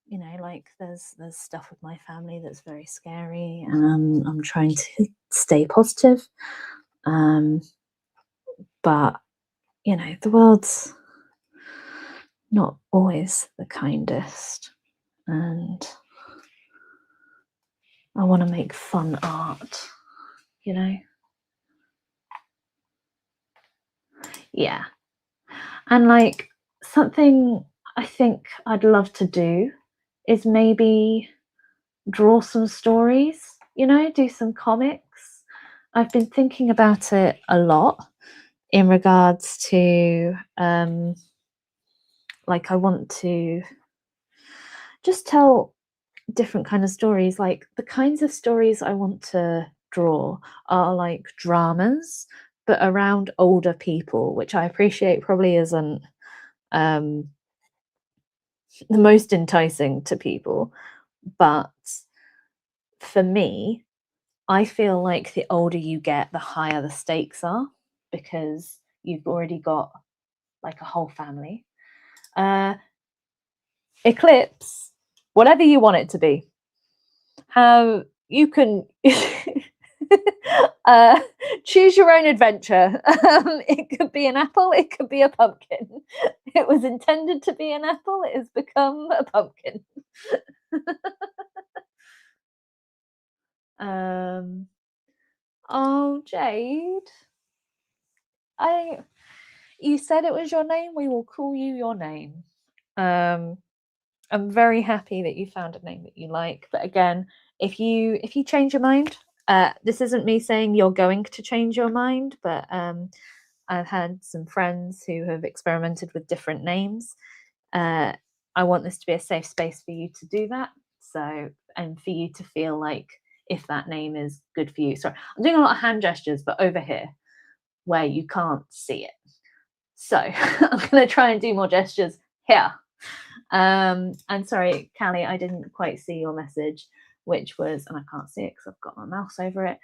you know, like there's stuff with my family that's very scary, and I'm trying to stay positive. Um, but you know, the world's not always the kindest, and I want to make fun art, you know. Yeah, and like something I think I'd love to do is maybe draw some stories, you know, do some comics. I've been thinking about it a lot in regards to like I want to just tell different kind of stories. Like the kinds of stories I want to draw are like dramas, but around older people, which I appreciate probably isn't um the most enticing to people, but for me, I feel like the older you get, the higher the stakes are, because you've already got like a whole family. Eclipse, whatever you want it to be. How you can uh, choose your own adventure. It could be an apple, it could be a pumpkin. It was intended to be an apple, it has become a pumpkin. um, oh, Jade, I you said it was your name. We will call you your name. Um, I'm very happy that you found a name that you like. But again, if you change your mind, this isn't me saying you're going to change your mind, but I've had some friends who have experimented with different names. I want this to be a safe space for you to do that. So, and for you to feel like if that name is good for you. Sorry, I'm doing a lot of hand gestures, but over here where you can't see it. So I'm going to try and do more gestures here. And sorry, Callie, I didn't quite see your message, which was, and I can't see it because I've got my mouse over it.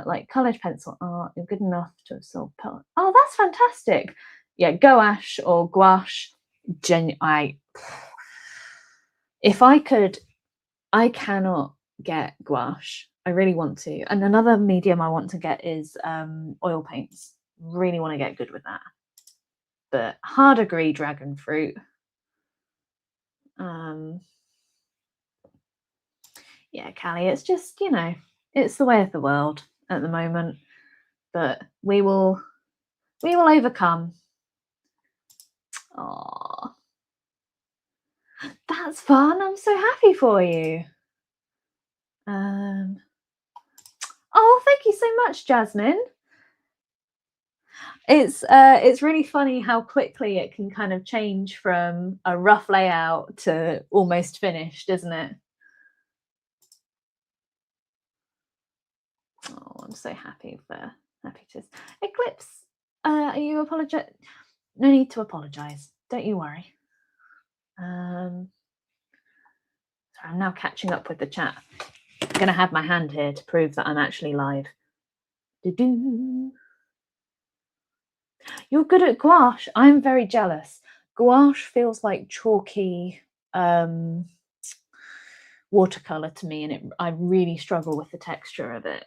Like coloured pencil art, you're good enough to absorb. Oh, that's fantastic. Yeah, gouache or gouache. If I could, I cannot get gouache. I really want to. And another medium I want to get is oil paints. Really want to get good with that. But hard agree, dragon fruit. Yeah, Callie, it's just, you know, it's the way of the world at the moment. But we will overcome. Oh, that's fun. I'm so happy for you. Oh, thank you so much, Jasmine. It's really funny how quickly it can kind of change from a rough layout to almost finished, isn't it? Oh, I'm so happy to Eclipse. Are you apologize? No need to apologize. Don't you worry. So I'm now catching up with the chat. I'm going to have my hand here to prove that I'm actually live. Doo-doo. You're good at gouache. I'm very jealous. Gouache feels like chalky watercolor to me, and I really struggle with the texture of it.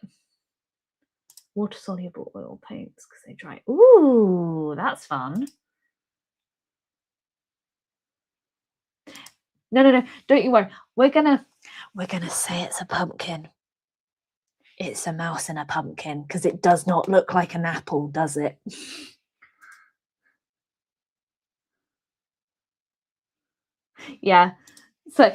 Water soluble oil paints because they dry. Ooh, that's fun. No, don't you worry. We're gonna say it's a pumpkin. It's a mouse in a pumpkin because it does not look like an apple, does it? Yeah. So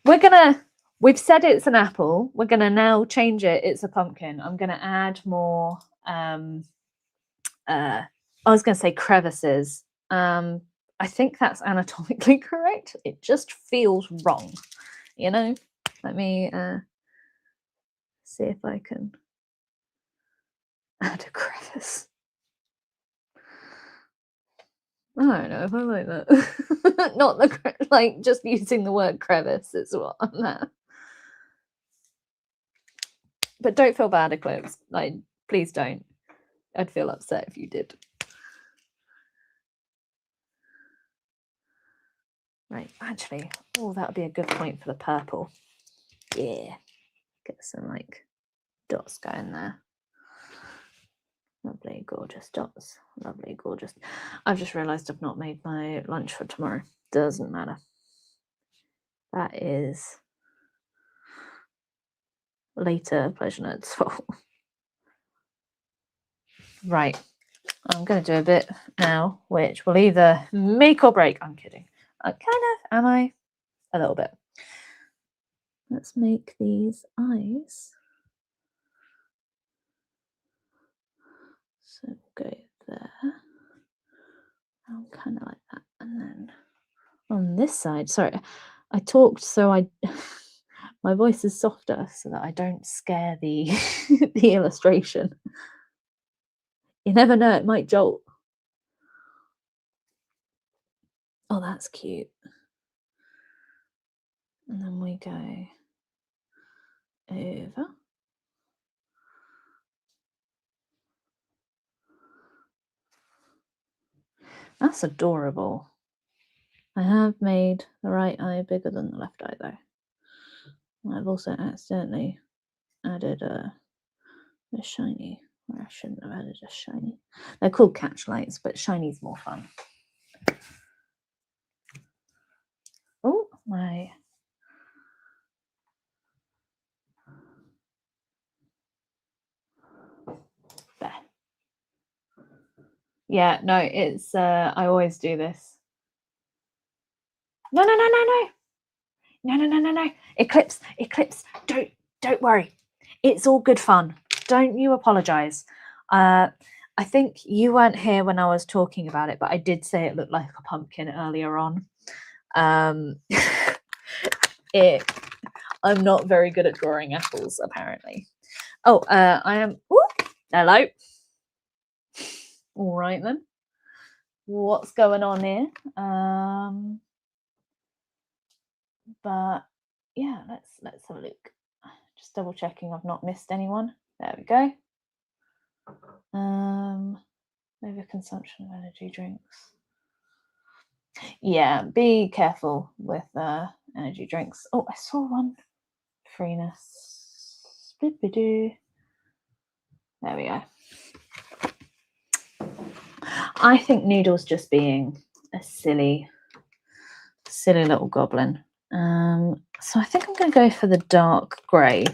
we've said it's an apple. We're gonna now change it. It's a pumpkin. I'm gonna add more. I was gonna say crevices. I think that's anatomically correct. It just feels wrong, you know. Let me see if I can add a crevice. I don't know if I like that. Not the like just using the word crevice is what I'm at. But don't feel bad, Eclipse. Like, please don't. I'd feel upset if you did. Right, actually, oh, that would be a good point for the purple. Yeah, get some like dots going there. Lovely, gorgeous dots. Lovely, gorgeous. I've just realised I've not made my lunch for tomorrow. Doesn't matter. That is later pleasure notes. Right, I'm going to do a bit now, which will either make or break. I'm kidding. Kind of, am I? A little bit. Let's make these eyes. So go there. I'm kind of like that. And then on this side, sorry, I talked so my voice is softer so that I don't scare the the illustration. You never know, it might jolt. Oh, that's cute. And then we go over. That's adorable. I have made the right eye bigger than the left eye though. I've also accidentally added a shiny, or I shouldn't have added a shiny. They're called catch lights, but shiny's more fun. Oh, my. There. Yeah, no, it's, I always do this. No. Eclipse, don't worry. It's all good fun. Don't you apologize. I think you weren't here when I was talking about it, but I did say it looked like a pumpkin earlier on. I'm not very good at drawing apples, apparently. Oh, I am. Ooh, hello. All right then. What's going on here? But yeah, let's have a look. Just double checking I've not missed anyone. There we go. Overconsumption of energy drinks. Yeah, be careful with energy drinks. Oh, I saw one. Freeness. There we go. I think Noodle's just being a silly little goblin. So I think I'm going to go for the dark grey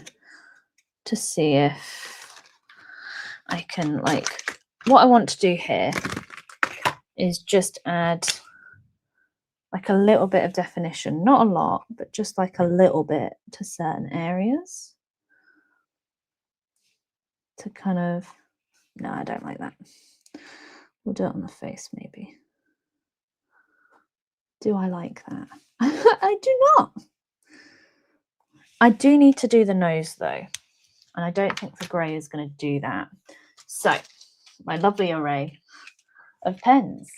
to see if I can, like, what I want to do here is just add like a little bit of definition, not a lot, but just like a little bit to certain areas to kind of, no, I don't like that. We'll do it on the face maybe. Do I like that? I do not. I do need to do the nose though, and I don't think the grey is going to do that. So my lovely array of pens.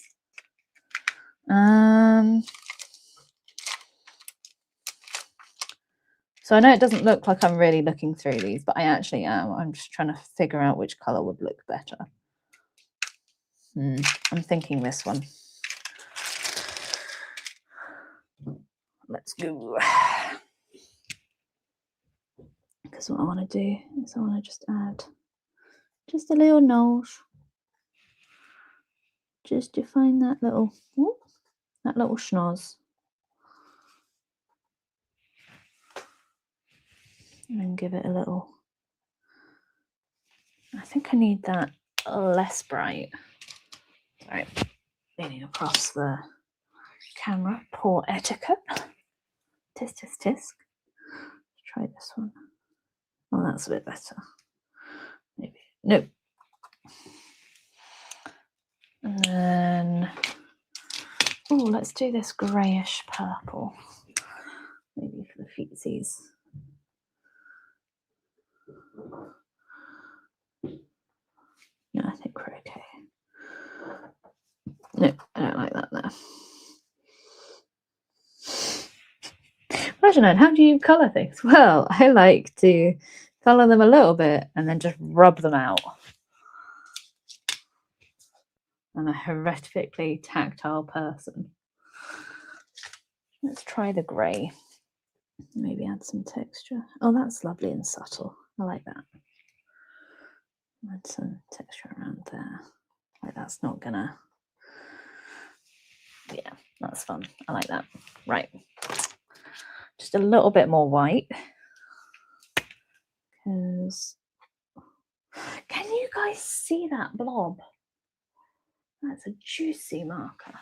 So I know it doesn't look like I'm really looking through these, but I actually am. I'm just trying to figure out which colour would look better. I'm thinking this one. Let's go. Because what I want to do is I want to just add just a little nose. Just to find that little schnoz. And then give it a little. I think I need that less bright. Sorry, leaning across the camera. Poor etiquette. Tisk, tisk, tisk. Let's try this one. Oh, that's a bit better. Maybe. Nope. And then, oh, let's do this greyish purple. Maybe for the feetsies. No, I think we're okay. No, I don't like that there. Reginald, how do you colour things? Well, I like to colour them a little bit and then just rub them out. I'm a horrifically tactile person. Let's try the grey. Maybe add some texture. Oh, that's lovely and subtle. I like that. Add some texture around there. Like that's not gonna... Yeah, that's fun. I like that. Right. Just a little bit more white. Because... Can you guys see that blob? That's a juicy marker.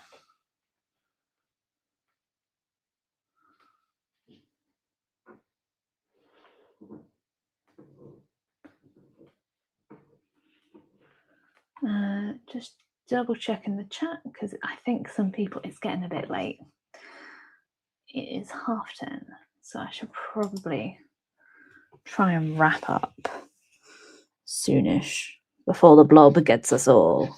Just double checking the chat because I think some people, it's getting a bit late. It is 10:30, so I should probably try and wrap up soonish before the blob gets us all.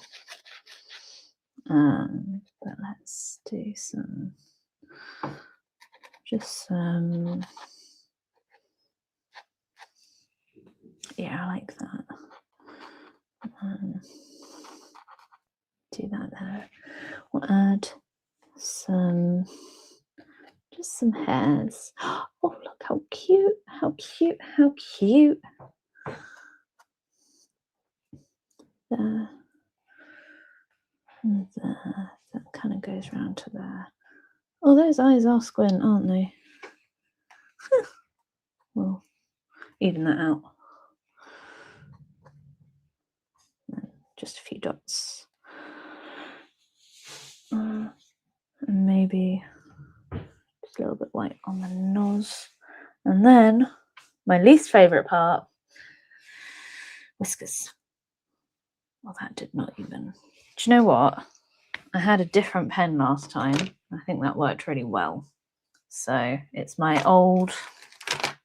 But let's do some, just some, yeah, I like that. Do that there. We'll add some, just some hairs. Oh, look how cute, how cute, how cute. There. And there. That kind of goes round to there. Oh, those eyes are squint, aren't they? We'll even that out. And just a few dots. And maybe just a little bit white on the nose. And then my least favourite part, whiskers. Well, that did not even... Do you know what? I had a different pen last time. I think that worked really well. So it's my old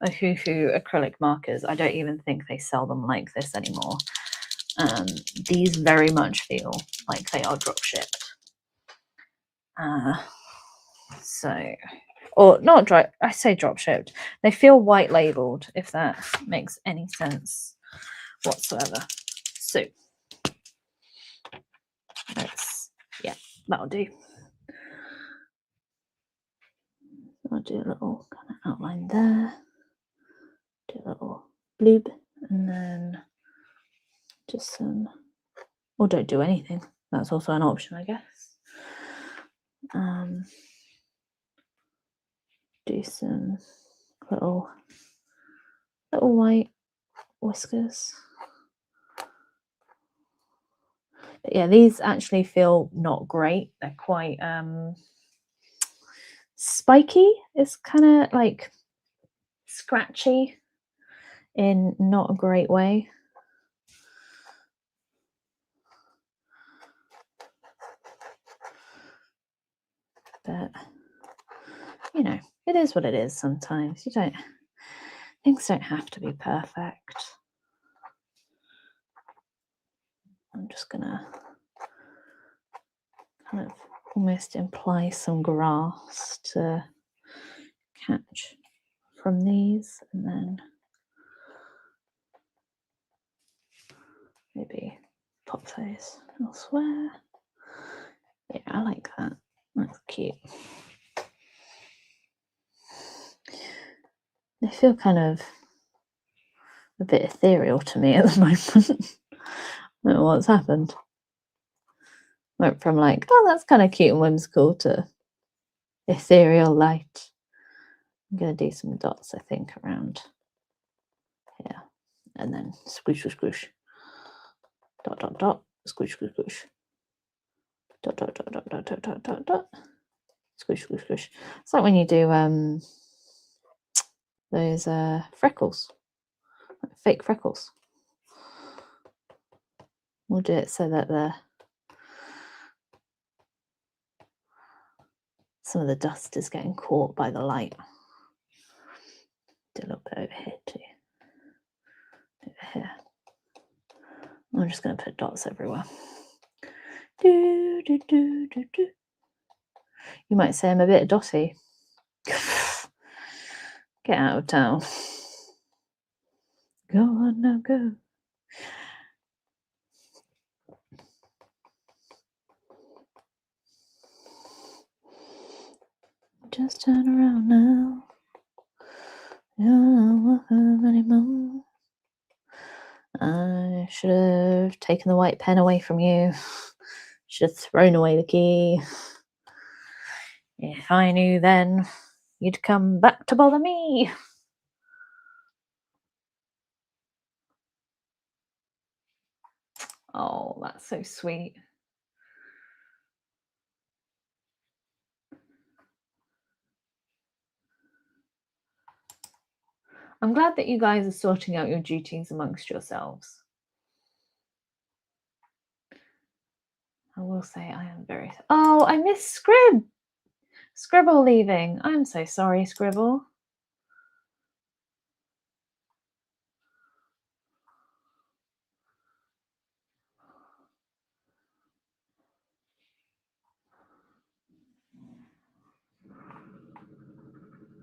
Ohuhu acrylic markers. I don't even think they sell them like this anymore. These very much feel like they are drop shipped. Or not dry, I say drop shipped. They feel white labeled, if that makes any sense whatsoever. So let's, yeah, that'll do. I'll do a little kind of outline there. Do a little bloob, and then just some, or don't do anything. That's also an option, I guess. Do some little white whiskers. But yeah, these actually feel not great. They're quite spiky. It's kind of like scratchy in not a great way. But you know, it is what it is sometimes. Things don't have to be perfect. I'm just gonna kind of almost imply some grass to catch from these, and then maybe pop those elsewhere. Yeah, I like that. That's cute. They feel kind of a bit ethereal to me at the moment. I don't know what's happened. Went from like, oh, that's kind of cute and whimsical, to ethereal light. I'm going to do some dots, I think, around here. And then squish, squish, squish. Dot, dot, dot. Squish, squish, squish. Dot, dot, dot, dot, dot, dot, dot, dot, dot. Squish, squish, squish. It's like when you do those freckles, like fake freckles. We'll do it so that some of the dust is getting caught by the light. Do a little bit over here too. Over here. I'm just going to put dots everywhere. Do, do, do, do, do. You might say I'm a bit dotty. Get out of town. Go on now, go. just turn around now. You don't welcome anymore. I should have taken the white pen away from you. Should have thrown away the key. If I knew then, you'd come back to bother me. Oh, that's so sweet. I'm glad that you guys are sorting out your duties amongst yourselves. I will say I am very... Oh, I miss Scribble leaving. I'm so sorry, Scribble.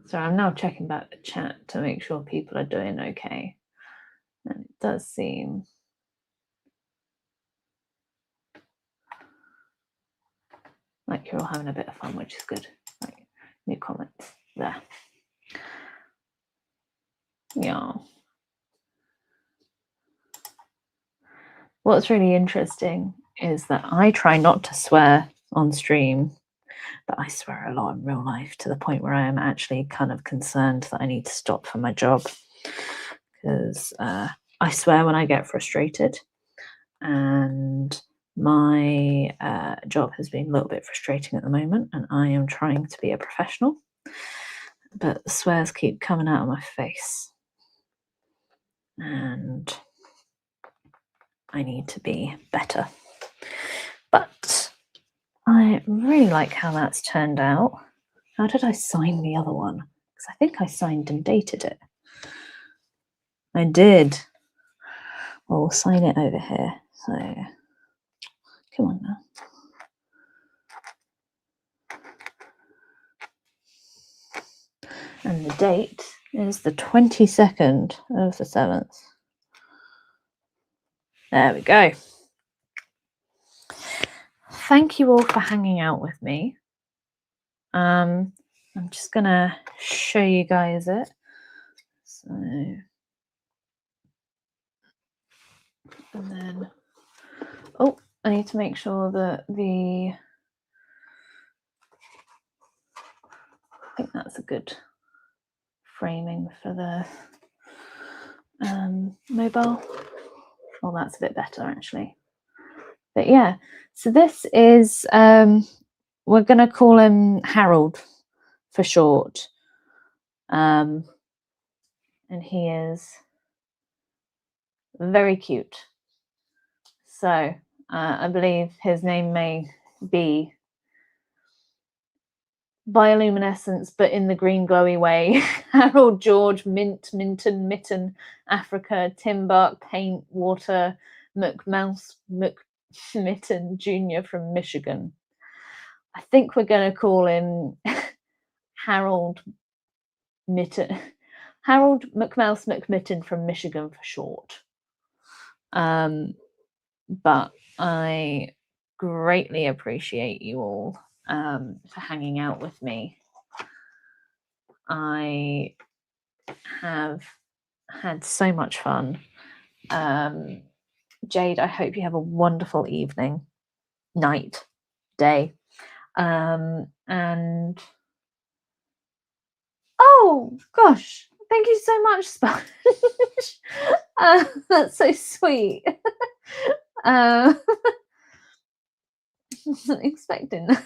So I'm now checking back the chat to make sure people are doing okay. And it does seem like you're all having a bit of fun, which is good. Like, new comments there. Yeah. What's really interesting is that I try not to swear on stream, but I swear a lot in real life, to the point where I am actually kind of concerned that I need to stop for my job, because I swear when I get frustrated, and my job has been a little bit frustrating at the moment, and I am trying to be a professional, but the swears keep coming out of my face, and I need to be better. But I really like how that's turned out. How did I sign the other one? Because I think I signed and dated it. I did. Well, we'll sign it over here. So, come on now. And the date is the 22nd of the 7th. There we go. Thank you all for hanging out with me. I'm just going to show you guys it. So, and then, oh, I need to make sure that I think that's a good framing for the mobile. Well, that's a bit better actually. But yeah, so this is, we're going to call him Harold for short. And he is very cute. So I believe his name may be bioluminescence, but in the green glowy way. Harold George Minton Mitten Africa Timbark Paint Water McMouse McMitten Jr. from Michigan. I think we're going to call him Harold McMouse McMitten from Michigan for short. But I greatly appreciate you all for hanging out with me. I have had so much fun. Jade, I hope you have a wonderful evening, night, day. And oh gosh, thank you so much, Sponge. That's so sweet. Wasn't expecting that.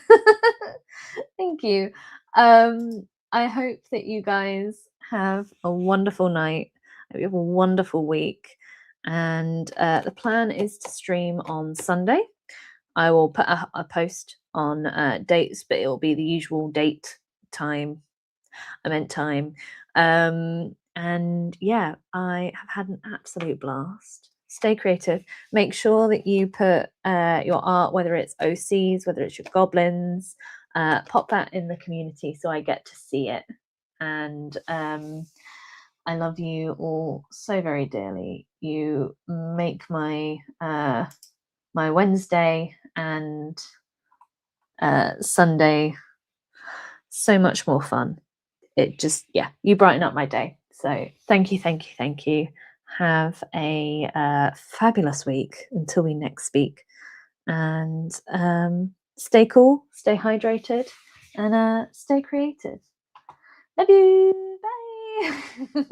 Thank you. I hope that you guys have a wonderful night. I hope you have a wonderful week. And the plan is to stream on Sunday. I will put a post on dates, but it will be the usual date, time. I meant time. And yeah, I have had an absolute blast. Stay creative. Make sure that you put your art, whether it's OCs, whether it's your goblins, pop that in the community so I get to see it. And I love you all so very dearly. You make my my Wednesday and Sunday so much more fun. It just, yeah, you brighten up my day. So thank you, thank you, thank you. Have a fabulous week until we next speak. And stay cool, stay hydrated, and stay creative. Love you. Bye.